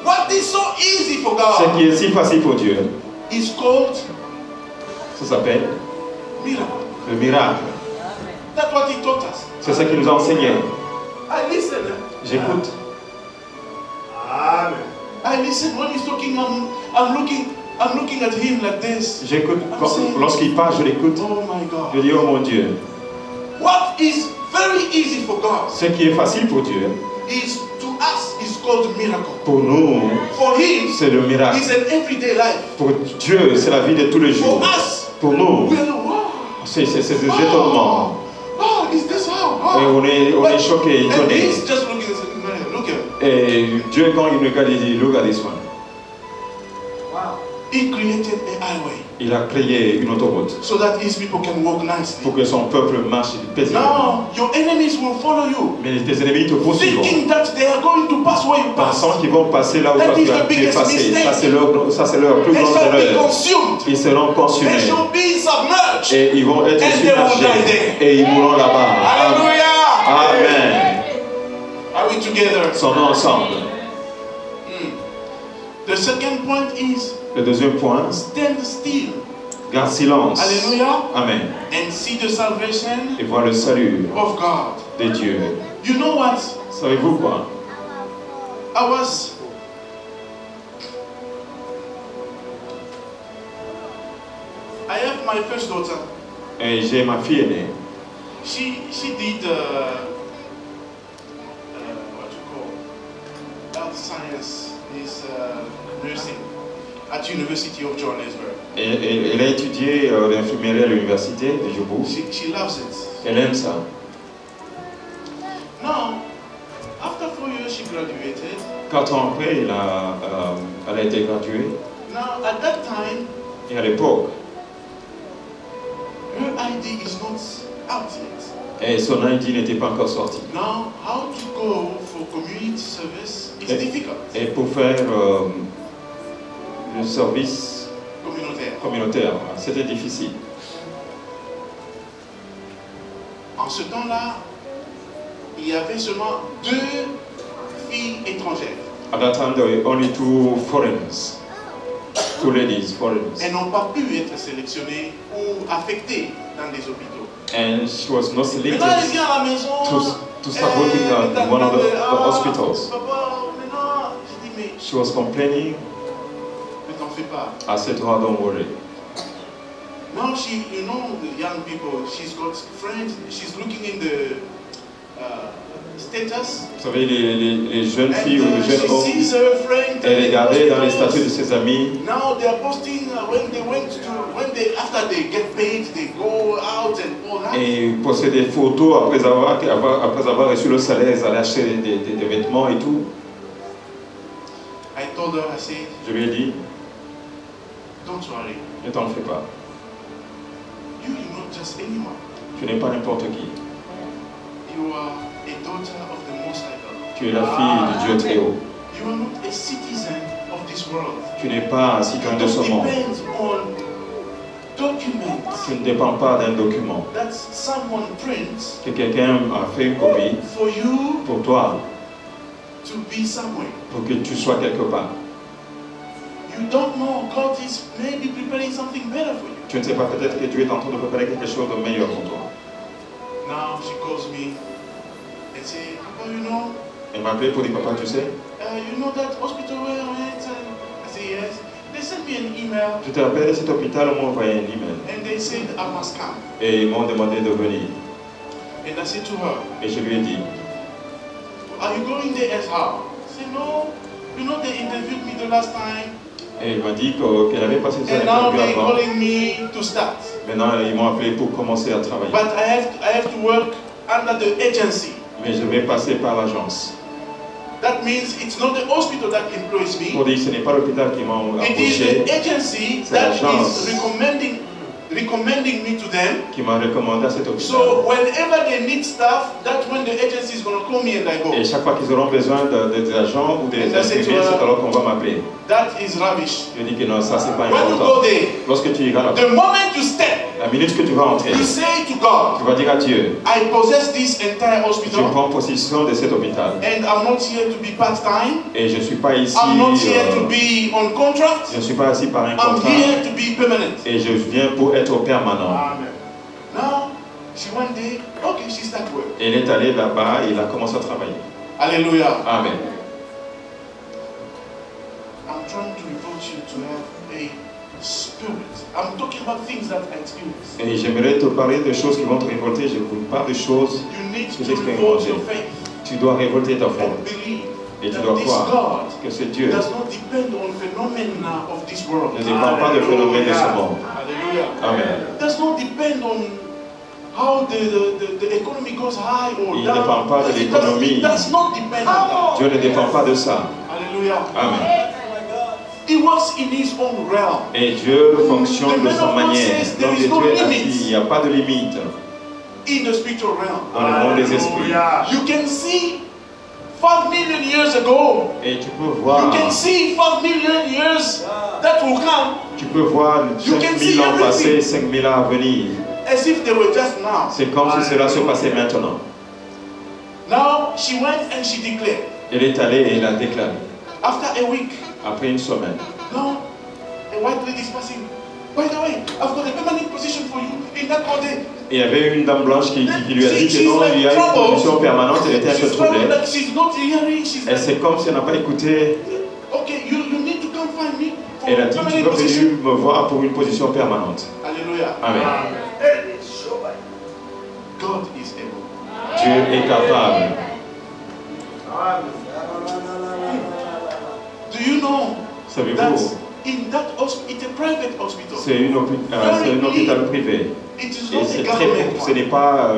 What is so easy for Ce God qui est si facile pour Dieu, is called ça s'appelle miracle. le miracle. That's what He taught us. C'est ce qu'il nous a enseigné. I listen. J'écoute. Amen. I listen when He's talking. I'm looking at Him like this. J'écoute. Lorsqu'il parle, je l'écoute. Oh my Je God. dis, oh mon Dieu. What is very easy for God Ce qui est facile pour Dieu, is to us is called miracle. pour nous, For Him, c'est le miracle. it's an everyday life. Pour Dieu, c'est la vie de tous les For jours. us, Pour nous, we are like, wow. c'est des étonnements. Oh, is this how? Et Oh. on est choqué, And étonné. He's just looking and saying, "Man, look here. Et Dieu, quand il regarde, il dit, look at this one. Wow. He created a highway Il a créé une autoroute so that His people can walk nicely. pour que son peuple marche paisiblement. Now, your enemies will follow you, Mais tes ennemis te poursuivront, thinking that they are going to pass where you pass. pensant qu'ils vont passer là où toi That is tu as the biggest passé. mistake. Ça, c'est leur plus They grande shall be erreur. consumed. Ils seront They consumés. shall be submerged. Et ils vont être And they will die submergés. there. Et ils mourront là-bas. Hallelujah. Amen. Are we together? Sommes ensemble. The second point is Le deuxième point, stand still. garde silence. Hallelujah. Amen. And see the salvation Et voir le salut of God. de Dieu. You know what? Savez-vous quoi? I was I have my first daughter. Et j'ai ma fille aînée. She did what you call health science, is nursing at University of Johannesburg. Et elle a étudié l'infirmerie à l'université de Joburg. She loves it. Elle aime ça. Now, after 4 years, she graduated. 4 ans après, elle a été graduée. Now, at that time, Et à l'époque, her ID is not out yet. et son ID n'était pas encore sorti. Now, how to go for community service is difficult. Et pour faire le service communautaire, c'était difficile. En ce temps-là, il y avait seulement 2 filles étrangères. At that time, there were only 2 foreigners. 2 ladies, foreigners. Elles n'ont pas pu être sélectionnées ou affectées dans des hôpitaux. And she was not selected Maintenant, elle vient à la maison. to start working at one of the hospitals. Papa, maintenant, j'ai dit, mais She was complaining. ne t'en fais pas. I said to her, don't worry. Now you know the young people, she's got friends, she's looking in the status. Vous savez, les jeunes filles ou les she jeunes hommes, sees her friends. elle regardait dans les statuts de ses amis. Now they are posting after they get paid, they go out and all that. Et poster des photos après avoir reçu le salaire, ils allaient acheter des vêtements et tout. I told her, I said, Je lui ai dit, don't worry, ne t'en fais pas. you're not just anyone. Tu n'es pas n'importe qui. You are a daughter of the Most High God. Tu es la fille du Dieu très haut. You are not a citizen of this world. Tu n'es pas un citoyen de ce It monde. depends on documents Tu ne dépends pas d'un document that someone prints que quelqu'un a fait une copie for you pour toi, to be somewhere. pour que tu sois quelque part. You don't know, God is maybe preparing something better for you. Tu ne sais pas, peut-être que Dieu est en train de préparer quelque chose de meilleur pour toi. Now she calls me and say, Papa, you know, Elle m'a appelé pour dire, papa, tu sais, you know that hospital where I went? I say, yes. They sent me an email tu te rappelles de cet hôpital, on m'a envoyé un email. and they said I must come. Et ils m'ont demandé de venir. And I said to her, Et je lui ai dit, are you going there as how? She said, no. You know, they interviewed me the last time. et il m'a dit qu'elle avait passé ses And now interviews they're avant. calling me to start. Maintenant, ils m'ont appelé pour commencer à travailler. But I have to work under the agency. Mais je vais passer par l'agence. That means it's not the hospital that employs me. Pour dire, ce n'est pas l'hôpital qui m'a It is embauché, the agency C'est that l'agence. is recommending me to them. qui m'a recommandé à cet hôpital. So whenever they need staff, that's when the agency is going to call me and I go. Et chaque fois qu'ils auront besoin des agents ou des And I say to infirmiers, her, c'est alors qu'on va m'appeler. That is rubbish. Je dis que non, ça c'est pas When you go important. there, Lorsque tu iras là-bas, the moment you step, la minute que tu vas entrer, you say to God, tu vas dire à Dieu, I possess this entire je hospital prends possession de cet hôpital. and I'm not here to be part-time. Et je ne suis pas ici, I'm not here to be on contract. je ne suis pas ici par un I'm contrat. here to be permanent. Et je viens pour être permanent. Amen. Now, she went there. Okay, she started work. Et il est allé là-bas et il a commencé à travailler. Hallelujah. Amen. I'm trying to invite you to have a spirit. I'm talking about things that I experience. Et j'aimerais te parler de choses qui vont te révolter. Je vous parle de choses You need que to j'expérimente. revolt your faith Tu dois révolter ta foi. and believe Et tu that dois this croire God que ce Dieu does not depend on phenomena of this world. ne dépend pas de phénomènes de ce monde. Hallelujah. Amen. Does not depend on how the economy goes high or Il ne down. dépend pas de l'économie. It does not depend on that. Dieu ne dépend pas de ça. Hallelujah. Amen. He works in his own realm. Et Dieu fonctionne de son manière. Donc Dieu est assis, il n'y a pas de limite In the spiritual realm. dans le monde des esprits. You can see 5 million years ago. Et tu peux You voir, can see 5 million years that will come tu peux voir You can 5000 see ans passés, everything. 5000 ans à venir. as if they were just now. C'est comme si cela se passait maintenant. Now she went and she declared. Elle est allée et elle a déclaré. After a week, Après une semaine, no, a white lady is passing. By the way, I've got a permanent position for you in that body. il y avait une dame blanche qui lui a dit que non, il y a une position permanente, elle était un peu She's probably troublée. like she's not hearing. She's Et c'est comme si elle n'a pas écouté. okay, you need to come find me Elle a dit, tu permanent peux position. venir me voir pour une position permanente. Alléluia. Amen. God is able. Dieu est capable. Do you know that Savez-vous, in that hospital, it's a private hospital. c'est un hôpital privé. It is Et not a c'est government ce one. n'est pas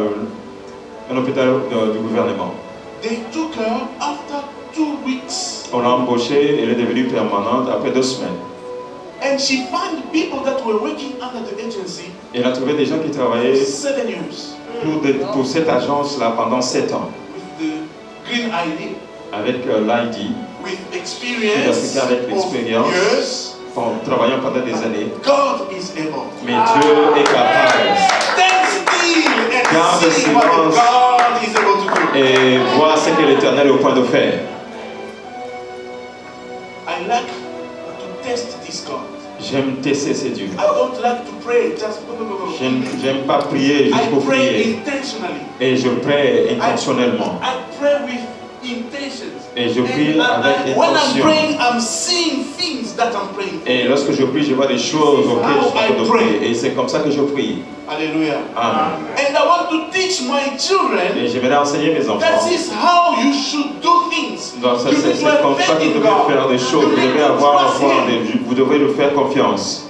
un hôpital du gouvernement. They took her after 2 weeks. On l'a embauchée, elle est devenue permanente après 2 semaines. And she found people that were working under the agency Elle a trouvé des gens qui for travaillaient 7 years pour cette agence-là pendant 7 ans, with the green ID, avec l'ID, with Tout experience à fait, avec of l'expérience. years. travaillant pendant des années. God is able. Mais Dieu est capable. Stand still and Garde see what silence. God is able to do. Et voir ce que l'Éternel est au point de faire. I like to test this God. J'aime tester ces dieux. I don't like to pray just J'aime pas prier juste I pour pray prier. intentionally. Et je prie intentionnellement. I pray with intentions. Et je prie And avec when I'm intention. praying, I'm seeing things that I'm praying for. Et lorsque je prie, je vois des choses auxquelles je suis en train de How I pray. prier. Et c'est comme ça que je prie. Hallelujah. Amen. And I want to teach my children Et je vais enseigner mes enfants. that is how you should do things. Donc, You need to c'est comme ça have que faith vous in devez God. faire des choses. You Vous need devez to avoir trust Him. vous devrez lui faire confiance.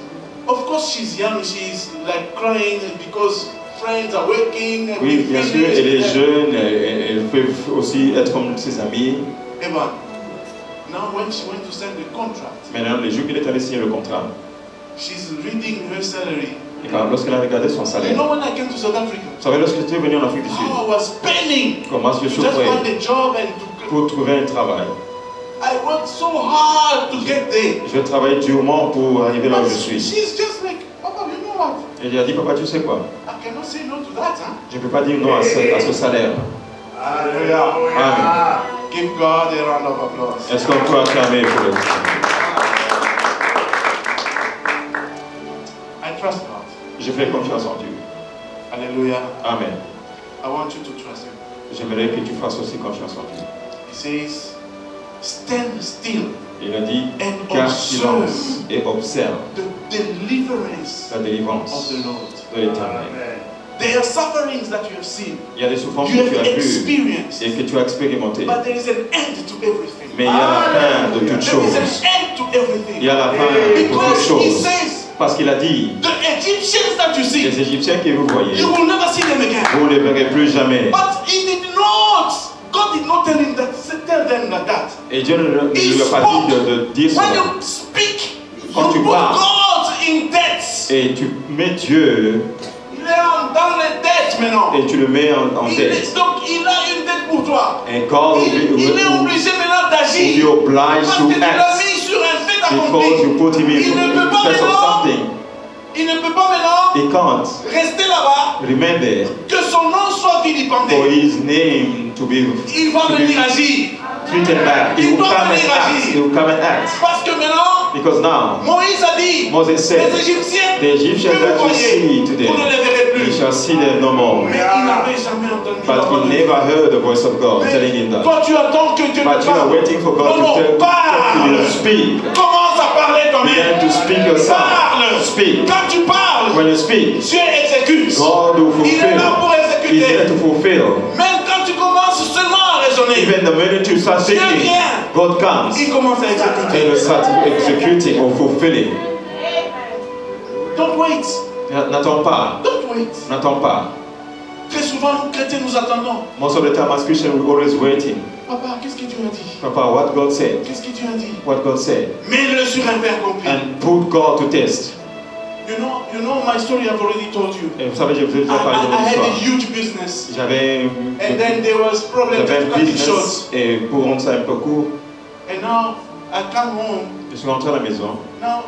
Of course, she's young. She's like crying because friends are working. Oui, bien sûr, elle est jeune, elle peut aussi être comme ses amis. Evan, now when she went to sign the contract, Maintenant, le jour qu'il est allé signer le contrat, she's reading her salary. et lorsqu'elle a regardé son You salaire, know when I came to South Africa, vous savez, lorsque tu es venu en Afrique du Sud, how I was spending comment je to just souffrais find a job and to. pour trouver un travail. I worked so hard to get there. Je travaille durement pour arriver là où But je suis. she's just like, Papa, you know what? Et il a dit, papa, tu sais quoi? I cannot say no to that, huh? Je ne peux pas dire non à ce salaire. Hallelujah. Amen. Give God a round of applause. Est-ce qu'on peut acclamer pour le I trust God. Je fais confiance en Dieu. Hallelujah. Amen. I want you to trust Him. J'aimerais que tu fasses aussi confiance en Dieu. He says, stand still Il a dit, and garde silence observe et observe the deliverance la of délivrance the Lord. de l'Éternel. There are sufferings that you have seen, Il y a des souffrances you que tu have as vues experienced, et que tu as expérimentées. but there is an end to everything. Mais il y a la fin de toutes There is choses. an end to everything. Il y a la fin de toutes Because He choses. says, Parce qu'il a dit, the Egyptians that you see, les Égyptiens que vous voyez, you will never see them again. vous ne les verrez plus jamais. But He did not. God did not tell him that. Tell them like that. Et Dieu ne He lui a pas spoke. dit de dire When cela. you speak, you Quand tu put parles. God in debt. Et tu mets Dieu Il est dans les dettes maintenant. et tu le mets en dette. Donc il a une dette pour toi. And God Il est obligé maintenant will be d'agir. obliged Parce to que tu l'as act mis sur un fait because accompli. you put him Il ne in peut pas place of maintenant. something. Il ne peut pas maintenant He can't rester là-bas, remain there que son nom soit for vilipendé. his name to be Il va venir agir. treated back. He will come and act. He will come and act. Parce que maintenant, Because now, Moïse a dit, Moses said, les Égyptiens, the Egyptians que vous that you see voyez, today, vous ne les verrez you plus. shall see them no more. Mais il n'avait jamais entendu la But voix he de never Dieu. heard the voice of God Mais telling him that. toi, tu attends que Dieu But te you are parle. waiting for God Non, to non, parle. you to speak. Commence à parler toi-même. Begin to speak yourself. Parle. Speak. Quand tu parles, When you speak, Dieu exécute. God will Il est là pour fulfill. He's there exécuter. to fulfill. Même quand tu commences seulement à raisonner, Even the minute you start Dieu thinking, vient. God comes Il commence à and exécuter. you start executing or fulfilling. Don't wait. N'attends pas. Don't wait. N'attends pas. Très souvent, nous chrétiens, nous attendons. Most of the time as Christians, we're always waiting. Papa, qu'est-ce que Dieu a dit? Papa, what God said. Qu'est-ce que Dieu a dit? What God said. Mets-le sur un verre complet. And put God to test. You know my story I've already told you. Et vous savez, je vous ai I, déjà parlé de I mon had a histoire. huge business. J'avais And then there was problem j'avais to un cut it business short. et pour rendre ça un peu court, And now I come home. je suis rentré à la maison. Now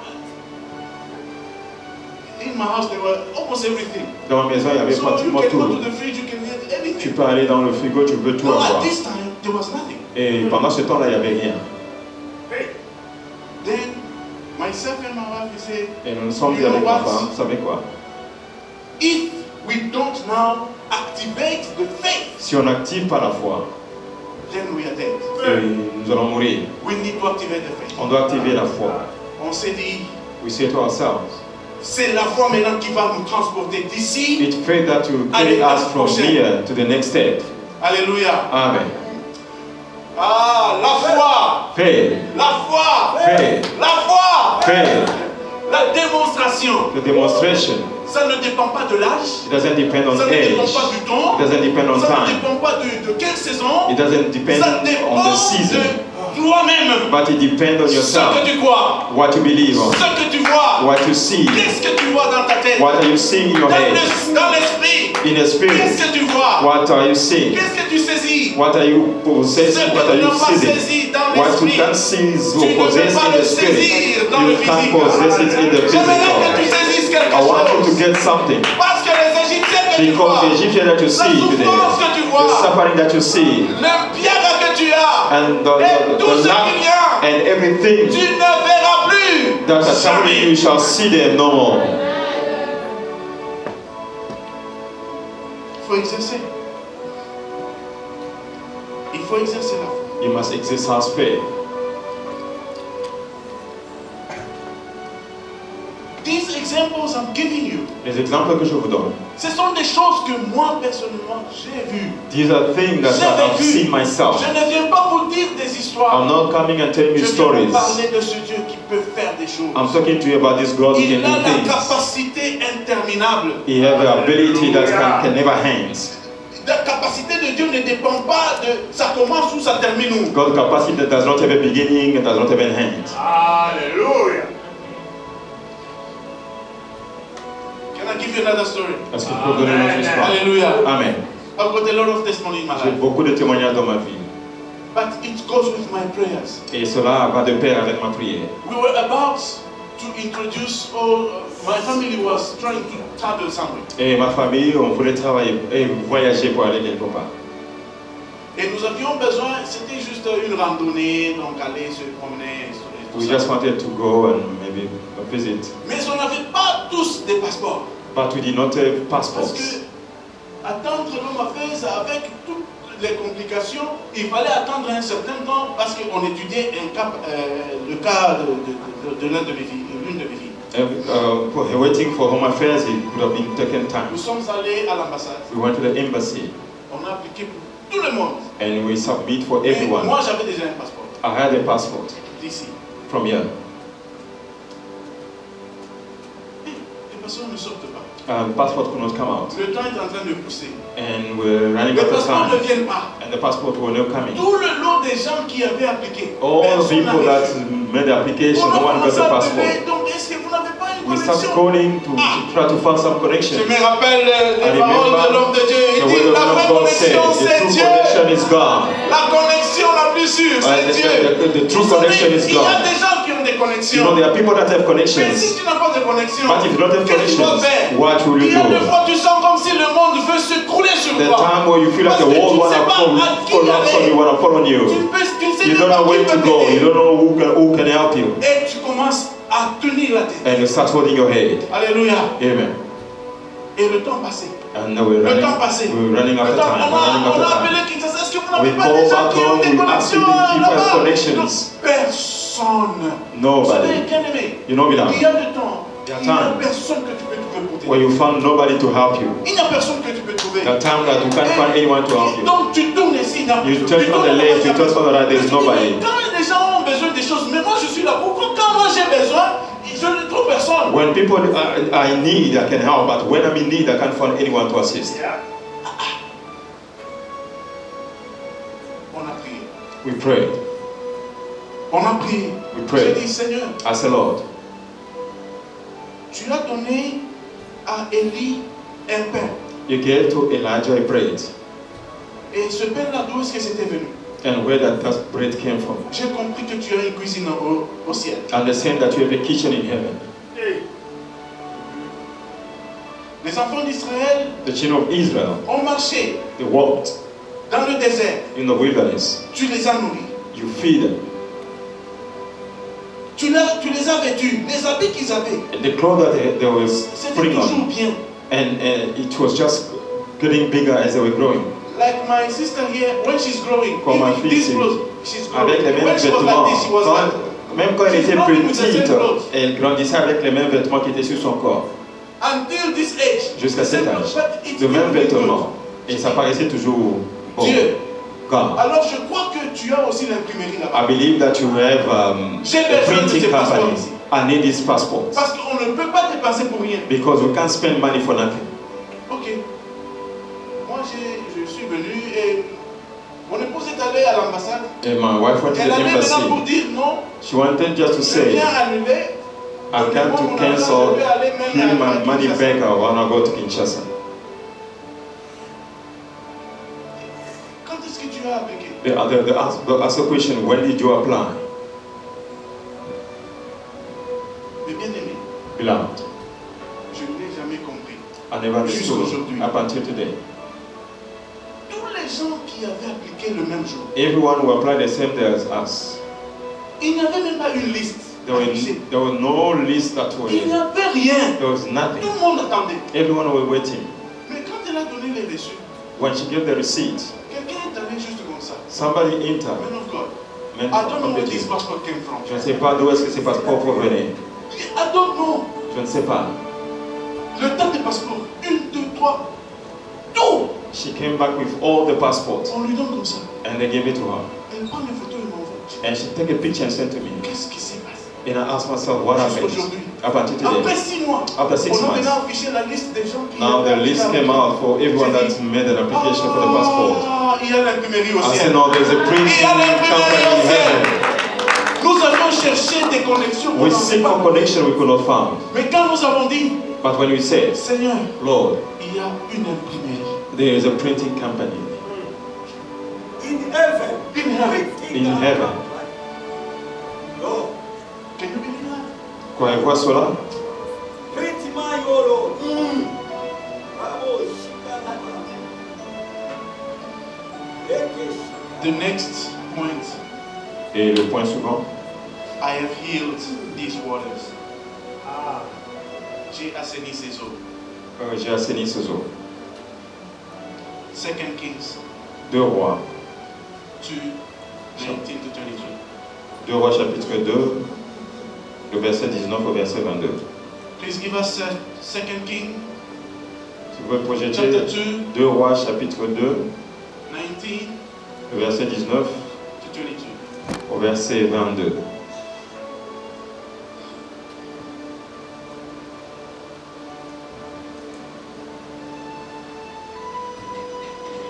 in my house there were almost everything. Dans ma maison, il y avait So you pratiquement can go tout. to the fridge, you can get Tu anything. peux aller dans le frigo, tu peux tout No, avoir. at this time there was nothing. Et pendant ce temps-là, il n'y avait rien. Then myself and my wife we say, Et nous nous sommes dit You know avec ma what? femme, vous savez quoi? if we don't now activate the faith, Si on n'active pas la foi, then we are dead. nous allons mourir. We need to activate the faith. On doit activer la foi. On s'est dit, we say to ourselves, c'est la foi maintenant qui va nous transporter d'ici. it's faith that will carry us from here to the next step. Alléluia. Amen. Ah, la foi. Faith, La foi. faith, La foi. faith, La démonstration. the demonstration. Ça ne dépend pas de l'âge. It doesn't depend on Ça ne age. dépend pas du temps. It doesn't depend on Ça ne time. dépend pas de quelle saison. It doesn't depend Ça dépend on the season. de toi-même. But it depends on Ce yourself. que tu crois. What you believe on. Ce que tu vois. What you see. Qu'est-ce que tu vois dans ta tête? What are you seeing in your head? Dans l'esprit. In the spirit. Qu'est-ce que tu vois? What are you seeing? Qu'est-ce que tu saisis? What are you Ce possessing? What que are tu you n'as pas seizing? saisi dans What you l'esprit. can't seize Tu or ne peux possess pas in le the spirit. saisir dans le You can't physique. possess it in the J'aimerais que tu physical. saisisses quelque I want you to chose. get something. Parce que les Égyptiens que tu vois, Because the Egyptian that you la see today, souffrance que tu the vois, suffering that you see, le pierre que tu as, and et tout the ce lack qu'il y a, and everything tu ne verras plus. that are suffering, you Jamais. shall see them no more. Il faut exercer. Il faut exercer la foi. You must exercise faith. These examples I'm giving you, Les exemples que je vous donne, ce sont des choses que moi personnellement j'ai vues. these are things that I have seen myself. Je ne viens pas vous dire des I'm histoires. not coming and telling Je you viens stories. vous parler de ce Dieu qui peut faire des choses. I'm talking to you about this God who Il can a do la things. capacité interminable. He has the ability that can never end. La capacité de Dieu ne dépend pas de ça commence ou ça termine où. God's capacity that does not have a beginning and does not have an end. Hallelujah. Can I give you another story? Est-ce que je peux vous donner une autre histoire? Hallelujah. Amen. I've got a lot of testimony in my J'ai life. beaucoup de témoignages dans ma vie. But it goes with my prayers. Et cela va de pair avec ma prière. We were about to introduce, my family was trying to travel somewhere. Et ma famille, on voulait travailler et voyager pour aller quelque part. Et nous avions besoin, c'était juste une randonnée, donc aller se promener. Tout We ça. just wanted to go and maybe visit. Mais on n'avait pas tous des passeports. But we did not have Parce passports. que attendre l'homme à faire, avec toutes les complications, il fallait attendre un certain temps parce qu'on étudiait le cas de l'une de mes filles. For waiting for home affairs, it would have been taken time. Nous sommes allés à l'ambassade. We went to the embassy On a appliqué pour tout le monde. and we submit for Et everyone. moi, j'avais déjà un passeport I had a passport d'ici. from here. Et les personnes ne sortent pas. Passport could not come out, Le temps est en train de pousser. and we're running Les out of passeports ne time, viennent pas. and the passport were not coming. Tout le lot des gens qui avaient appliqué. All the personne people n'avait that reçu. made the application, On a no one got commencé the à passport. appeler, donc est-ce que vous n'avez pas une We started connexion? calling to try to find some connection. Je me rappelle les I paroles remember de l'homme de Dieu. the Il word dit of la vraie God said, connexion, the c'est true Dieu. connection is God. La connexion la plus sûre, c'est Dieu. The true Vous savez, connection is il y a God. des gens qui ont des You connexions. know, there are people that have Mais si connections, tu n'as pas de connexion, but if you don't have qu'est-ce que tu dois connections, faire? what will Il you y a des do? fois tu sens comme si le monde veut se couler sur The toi. time where you feel like the Parce que world tu ne wanna sais pas fall à qui on aller. you, wanna fall on Tu you. ne sais You même don't pas know qui where to peut go. You t'aider. don't know who can help you, Et tu commences à tenir la tête. and you start holding your head. Alléluia. Amen. Et le temps passé. And now we're Le temps passé. running Le after temps, time. We're running on a after appelé time. Kinshasa. Est-ce que vous We n'avez pas call des gens back qui ont home. des We ask connexions people if you have là-bas? connections. Donc, personne. Vous Nobody. savez, bien aimé, You know, il y a beloved, du temps. Il y a Il n'y a time. personne que tu peux trouver pour where t'aider. you found nobody to help you. Il n'y a personne que tu peux trouver. The time that you can't find anyone to help you. Donc tu tournes ici, il n'y a You personne. turn on the left, you turn on the right, there is nobody. Quand les gens ont besoin des choses, mais moi je suis là. Pourquoi quand moi j'ai besoin, je ne trouve personne. When people are in need, I can help, but when I'm in need, I can't find anyone to assist. On a prié. We prayed. On a prié. We prayed. J'ai dit, Seigneur, I said, Lord, tu as donné à Élie un pain. you gave to Elijah a bread. Et ce pain-là, d'où est-ce que c'était venu? And where that bread came from. J'ai compris que tu as une cuisine au ciel. Understand that you have a kitchen in heaven. Les enfants d'Israël The children of Israel, ont marché they walked dans le désert. in the wilderness. Tu les as nourris. You feed them. Tu les as vêtus. Les habits qu'ils avaient, And the clothes that they were c'était putting toujours on, bien. and it was just getting bigger as they were growing. Like my sister here, when she's growing, Comme ma even fille, this c'est- clothes, she's growing. Avec les mêmes When she was vêtements, like this, she was like, Même quand elle She's était growing with the same petite, clothes. elle grandissait avec les mêmes vêtements qui étaient sur son corps. Until this age. Jusqu'à the cet same âge. clothes, but it's De mêmes still good. vêtements. Et ça paraissait toujours bon. Dieu. God. Alors je crois que tu as aussi l'imprimerie I là-bas. believe that you have J'ai a besoin de printing ces passeports company. ici. I need these passports. Parce qu'on ne peut pas dépenser pour rien. Because we can't spend money for nothing. Ok. Moi je suis venu et mon épouse est allée à l'ambassade. And my wife went to Elle the allait maintenant pour embassy. dire non. She wanted just to Je say, viens annuler. I can't to cancel, give my money back, I want to go to Kinshasa. Quand est-ce que tu as appliqué? The ask the question, when did you apply? Mais bien aimé, Beloved, je n'ai jamais compris. I never understood Jusqu'aujourd'hui. up until today. Tous les gens qui avaient appliqué le même jour, Everyone who applied the same day as us. il n'y avait même pas une liste. There was no list that way. Il n'y avait rien. There was Tout nothing. le monde attendait. Everyone was waiting. Mais quand elle a donné les reçus, When she gave the receipt, quelqu'un est allé juste comme ça. somebody entered. Man of God, Men I don't know where completely. this passport came from. Je ne sais pas d'où est-ce que ces passeports provenaient. I don't know. Je ne sais pas. Le temps des passeports, 1, 2, 3, tout. She came back with all the passports On lui donne comme ça. and they gave it to her. Elle prend les photos et m'envoie. And she took a picture and sent to me. Qu'est-ce qui s'est passé? And I asked myself, what happened? Jusqu'aujourd'hui. Up until today. Après 6 mois, After 6 on a months. maintenant affiché la liste des gens qui Now the list came out for everyone that made an application for the passport. Ah, il y a l'imprimerie au I ciel. said, no, there's a printing Il y a l'imprimerie au company in ciel. heaven. Nous avions cherché des connexions. We on n'en seek avait for pas. connection we could not find. Mais quand nous avons dit, But when we said, Seigneur, Lord, il y a une imprimerie. there is a printing company In heaven. In heaven. in heaven. Lord. Can you believe that? Croyez-vous à cela? Pretty my Lord. Bravo, Shikana. The next point, Et le point suivant, I have healed these waters. Ah. J'ai assaini ces eaux. j'ai assaini ces eaux. 2 Kings 2 Rois, 2, 19 to 23. 2 Rois chapitre 2, le verset 19 au verset 22. Please give us 2 Kings Si vous pouvez projeter chapter 2, 2 Rois chapitre 2, 19 le verset 19 to 22. au verset 22.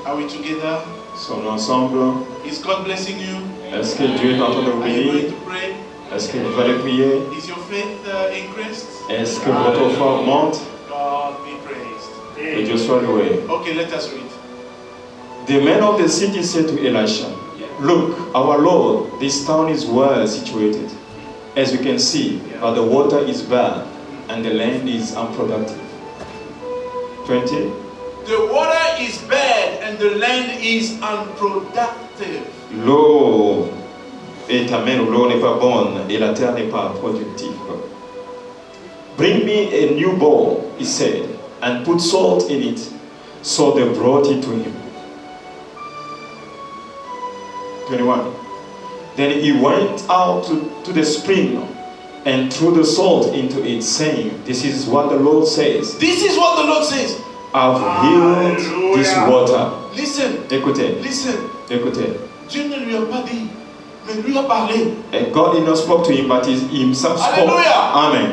Are we together? Sommes-nous ensemble? Is God blessing you? Est-ce que Dieu est en train de vous Are you bénir? going to pray? Est-ce que vous allez prier? Is your faith increased? Est-ce que votre foi monte? God be praised. Que Dieu soit loué. Okay, let us read. The men of the city said to Elisha, "Look, our Lord, this town is well situated, as you can see, but the water is bad and the land is unproductive." 20. The water is bad and the land is unproductive. L'eau est amère, l'eau n'est pas bonne et la terre n'est pas productive. "Bring me a new bowl," he said, "and put salt in it." So they brought it to him. 21. Then he went out to the spring and threw the salt into it, saying, "This is what the Lord says. This is what the Lord says. I've healed this water." Listen, Écoutez, listen. écoutez. Dieu ne lui a pas dit, mais lui a parlé. And God did not speak to him, but he himself spoke. Hallelujah. Amen.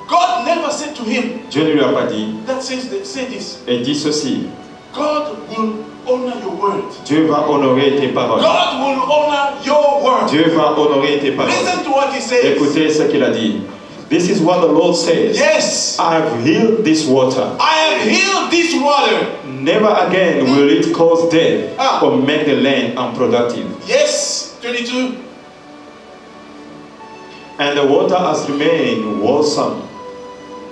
God never said to him, Dieu ne lui a pas dit, that says say this. et dit ceci, God will honor your word. Dieu va honorer tes paroles. God will honor your word. Dieu va honorer tes paroles. Listen to what he says. Écoutez ce qu'il a dit. This is what the Lord says. Yes, I've healed this water. I have healed this water. Never again will it cause death Ah. or make the land unproductive. Yes, 22. And the water has remained wholesome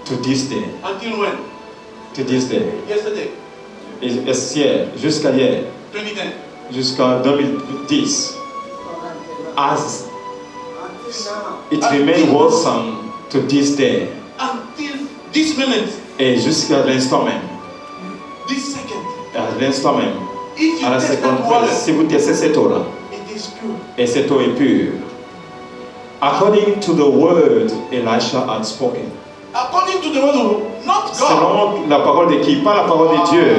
to this day. Until when? To this day. Yesterday, Et hier, jusqu'à hier, 2010. jusqu'en 2010. As Until now. it remained wholesome to this day. Until this minute, Et jusqu'à l'instant même. this second. À l'instant même. If you À la test seconde that près. water, Si vous testez cette eau-là, it is pure. et cette eau est pure. According to the word Elisha had spoken. According to the word of not God. Selon la parole de qui? Pas la parole de Dieu.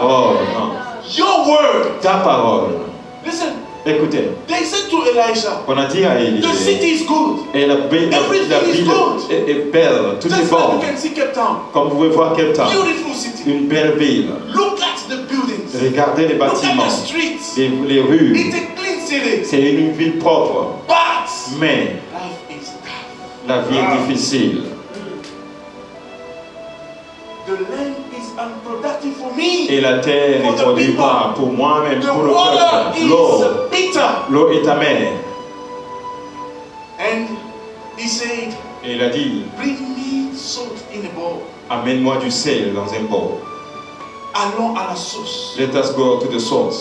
Oh non. Your word. Ta parole. Listen. Écoutez. They said to Elisha. On a dit à Élie. The city is good. Et la ville est belle. Tout est bon. You can see Cape Town. Comme vous pouvez voir Cape Town. Beautiful city. Une belle ville. Look at the buildings. Regardez les bâtiments. Look at the streets. Les rues. It's a clean city. C'est une ville propre. But mais life is tough. La vie est difficile. The land is unproductive for me. Et la terre ne produit pas pour moi-même, pour le peuple. L'eau est amère. And he said, et il a dit, bring me salt in a bowl. Amène-moi du sel dans un bol. Allons à la source. Let us go to the source.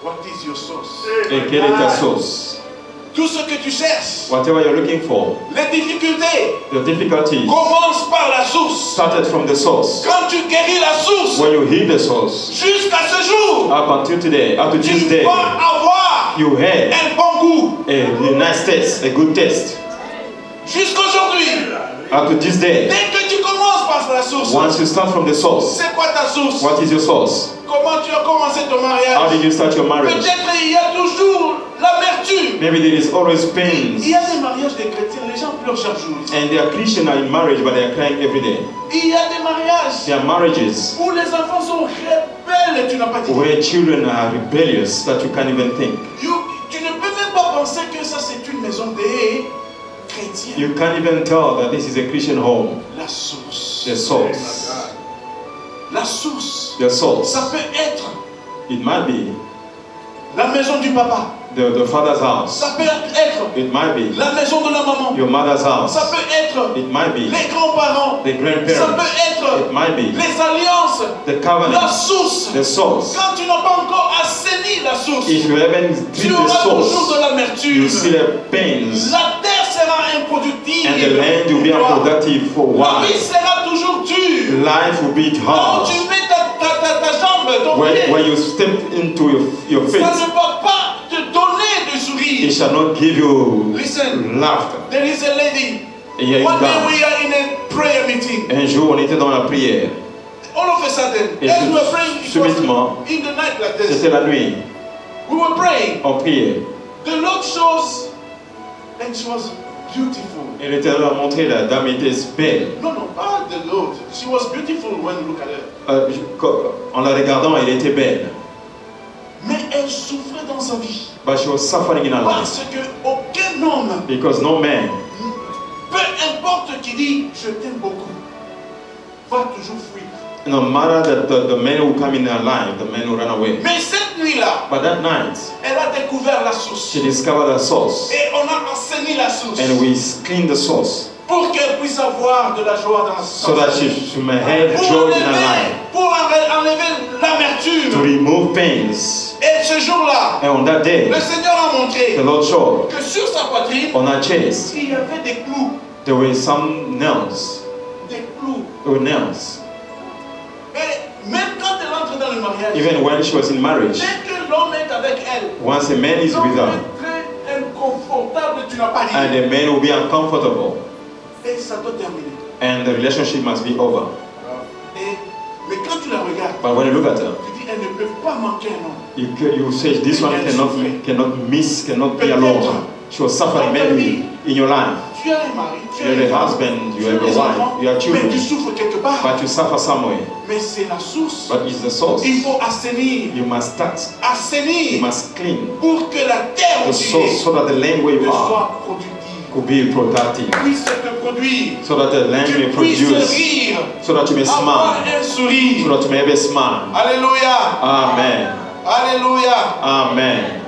What is your source? Et quelle est ta source? Tout ce que tu cherches. Whatever you're looking for. Les difficultés. The difficulties. Commence par la source. Started from the source. Quand tu guéris la source. When you heal the source. Jusqu'à ce jour. Up until today, up to this day. Tu vas avoir you had un bon goût. A nice taste, a good taste. Jusqu'aujourd'hui. Up to this day. Dès que tu commences par la source. Once you start from the source. C'est quoi ta source? What is your source? Comment tu as commencé ton mariage? How did you start your marriage? Peut-être il y a toujours l'amertume. Maybe there is always pain. Il y a des mariages des chrétiens, les gens pleurent chaque jour. And they are Christian are in marriage, but they are crying every day. Il y a des mariages. There are marriages où les enfants sont rebelles et tu n'as pas dit. Where children are rebellious that you can't even think. Tu ne peux même pas penser que ça c'est une maison des chrétiens. You can't even tell that this is a Christian home. La source. The source. La source. The source. Ça peut être. It might be. La maison du papa. The father's house. Ça peut être. It might be. La maison de la maman. Your mother's house. Ça peut être. It might be. Les grands-parents. The grandparents. Ça peut être. It might be. Les alliances. The covenant. La source. The source. Quand tu n'as pas encore assaini la source. If you haven't tu drink the auras source, toujours de l'amertume. you see the pains. La terre sera improductive. And the land will be unproductive for a while. La vie sera toujours dure. Life will be hard. Quand tu mets ta jambe, ton pied, when you step into your feet, ça ne va pas te donner de sourire. it shall not give you Listen, laughter. there is a lady. Et il y a une One day dame. we are in a prayer meeting. Un jour, on était dans la prière. All of a sudden, Et as we were praying, it subitement, was in the night like this. C'était la nuit. We were praying. On priait. The Lord shows, and she was beautiful. Et l'Éternel a montré la dame était belle. No, pas the Lord. She was beautiful when you look at her. En la regardant, elle était belle. Mais elle souffrait dans sa vie. But she was suffering in her life. Parce que aucun homme, Because no man, peu importe qui dit je t'aime beaucoup, va toujours fuir. no matter that the man who come in her life, the man who run away. Mais cette nuit-là, But that night, elle a découvert la source. she discovered the source. Et on a enseigné la source. And we cleaned the source. Pour qu'elle puisse avoir de la joie dans sa So that she may have joy in her life. Pour enlever To l'amertume. remove pains. Et ce jour-là, And on that day, le Seigneur a montré the Lord showed que sur sa poitrine, on her chest, il y avait des clous. there were some nails. Des clous. There were nails. Et même quand elle entre dans le mariage, Even when she was in marriage, dès que l'homme est avec elle, once a man is l'homme with her, est très inconfortable, tu n'as pas dit. and the man will be uncomfortable, Et ça doit terminer. and the relationship must be over. Mais quand tu la regardes, But when you look at her, tu dis elle ne peut pas manquer un homme. you say this one cannot be alone. She was suffering maybe in your life. Tu as un mari, tu You as have une a femme, husband, you tu as have a des wife, enfants, you have mais children, tu souffres quelque part. but you suffer somewhere. Mais c'est la source. But it's the source. Il faut assainir, You must start. You assainir must clean pour que la terre the source so that the land where you are soit productive, could be productive. puisse te produire, So that the land may tu puisses produce. rire, So that you may avoir smile. un So sourire. that you may have a smile. Alléluia, Amen. alléluia. Amen.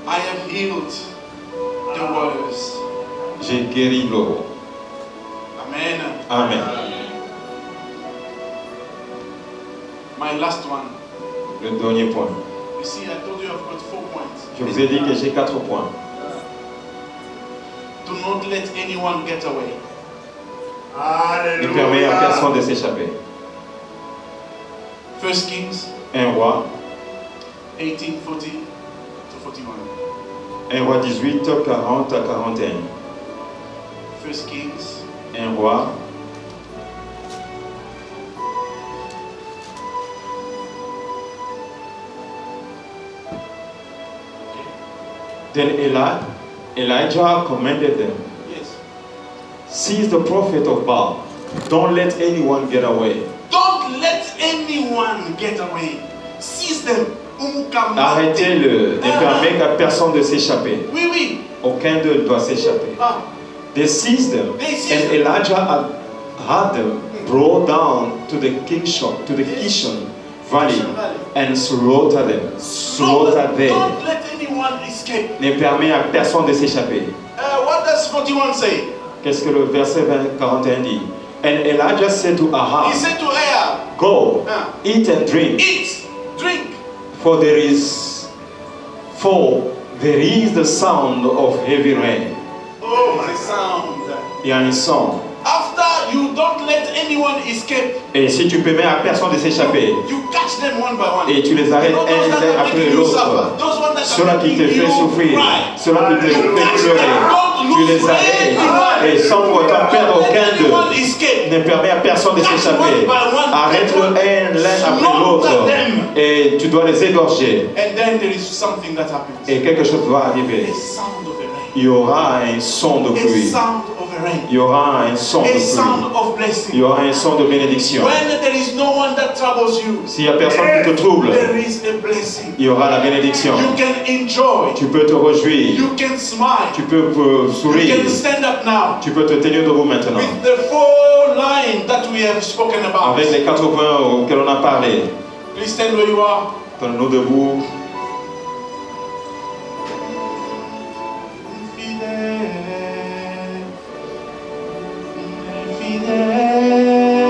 I have healed the waters. J'ai guéri l'eau. Amen. Amen. My last one. Le dernier point. You see, I told you I've got 4 points. Je vous ai dit que j'ai 4 points. Do not let anyone get away. Ne permet à personne de s'échapper. 1 Kings 1 roi, 18:40 to 41. 1 roi 18, 40 à 41. First Kings. 1 roi. Then Elijah commanded them, Yes. seize the prophet of Baal. Don't let anyone get away. Don't let anyone get away. Seize them. Arrêtez-le. Ne permettez à personne de s'échapper. Oui, oui. Aucun d'eux ne doit s'échapper. Ah. They seized them, and Elijah had them brought down to the Kishon Valley and slaughtered them. Slaughtered them. Don't let anyone escape. Ne permet à personne de s'échapper. What does 41 say? Qu'est-ce que le verset 41 dit? And Elijah said to He Ahab, said to Ahab, go, Ah. eat and drink, eat, drink. for there is the sound of heavy rain. Oh, my sound. Il y a un son. After you don't let anyone escape, Et si tu permets à personne de s'échapper, you catch them one by one. et tu les arrêtes You know those un that l'un are après making you l'autre, suffer, those ones that ceux-là are qui te making fait you souffrir, cry. ceux-là qui te You fait catch them. pleurer, Don't tu lose les arrêtes, anyone. et sans pourtant perdre Don't let aucun d'eux, anyone escape. ne permet à personne de Catch s'échapper. one by one. Arrête-le un l'un après l'autre, Slaughter them. et tu dois les égorger, And then there is something that happens. et quelque chose va arriver. A sound of a rain. Il y aura un son de A pluie, sound of a rain. il y aura un son de A sound pluie, of blessing. il y aura un son de bénédiction. When there is no one that troubles you, S'il n'y a personne qui te trouble, there is a blessing. il y aura la bénédiction. You can enjoy. Tu peux te réjouir, You can smile. tu peux You sourire, can stand up now tu peux te tenir debout maintenant. with the 4 lines that we have spoken about. Avec les 4 points auxquels on a parlé, Please stand where you are. tenons-nous debout. Il est fidèle.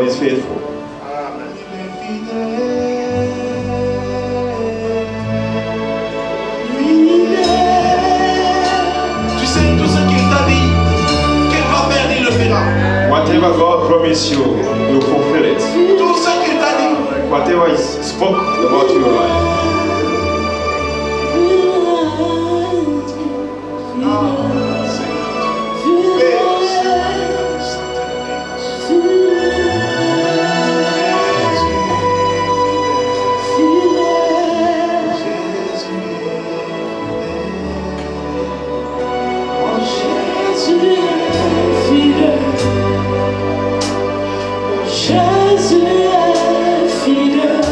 God is faithful. Amen. Il est fidèle. Tu sais, tout ce qu'il t'a dit, qu'il va faire, il le fera. Whatever God promised you, you fulfill it. Tout ce qu'il t'a dit. Whatever He spoke about your life. Jésus est fidèle.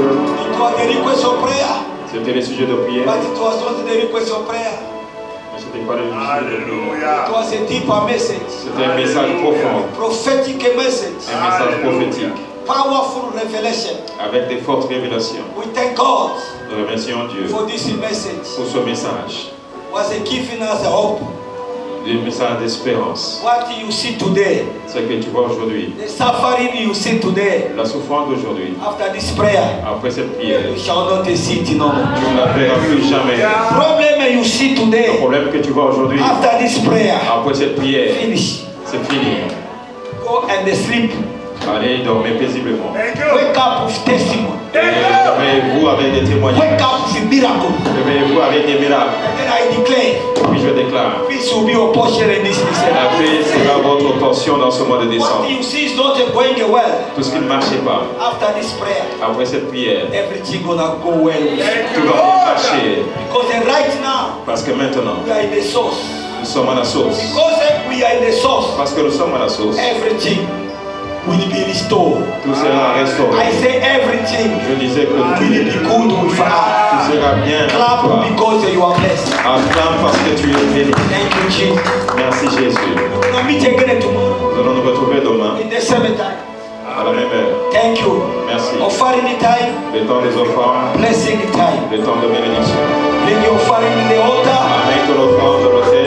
It was the request of prayer. C'était les sujets de prière. But it was not the request of prayer. Mais c'était pas les sujets de prière. Alléluia. It was a deeper message. C'était un message profond, Prophetic message. un message prophétique, Powerful revelation. avec des fortes révélations. We thank God Nous remercions Dieu for this message. pour ce message, Was giving us a hope. des messages d'espérance. What you see today, Ce que tu vois aujourd'hui, the suffering you see today, la souffrance d'aujourd'hui, after this prayer, après cette prière, you shall not see it no more. tu ne la verras plus jamais. Problem you see Le today, problème que tu vois aujourd'hui, after this prayer, après cette prière, finish. c'est fini. Go and sleep. Allez, dormez paisiblement. Thank you. Wake up with testimony. Réveillez-vous avec des témoignages. Wake up with miracle. Réveillez-vous avec des miracles. And then I declare, Puis je déclare, peace will be your portion in this la December. paix sera votre portion dans ce mois de décembre. What you see is not going well. Tout ce qui ne marchait pas, After this prayer, après cette prière, everything gonna go well. Thank tout you, va bien Lord. marcher. Because right now, Parce que maintenant, we are in the source. nous sommes à la source. Because we are in the source, Parce que nous sommes à la source, everything will be restored. tout sera I restauré. say everything Je disais que tout will be good with us. sera bien pour Clap toi. because you are blessed. Acclame parce que tu es béni. Thank you, Jesus. Merci Jésus. We're gonna meet again tomorrow Nous allons nous retrouver demain in the same time. à la même heure. Thank you. Merci. Offering time, Le temps des offrandes, blessing time. le temps de bénédiction. Bring your offering in the altar. Avec ton offrande de l'autel.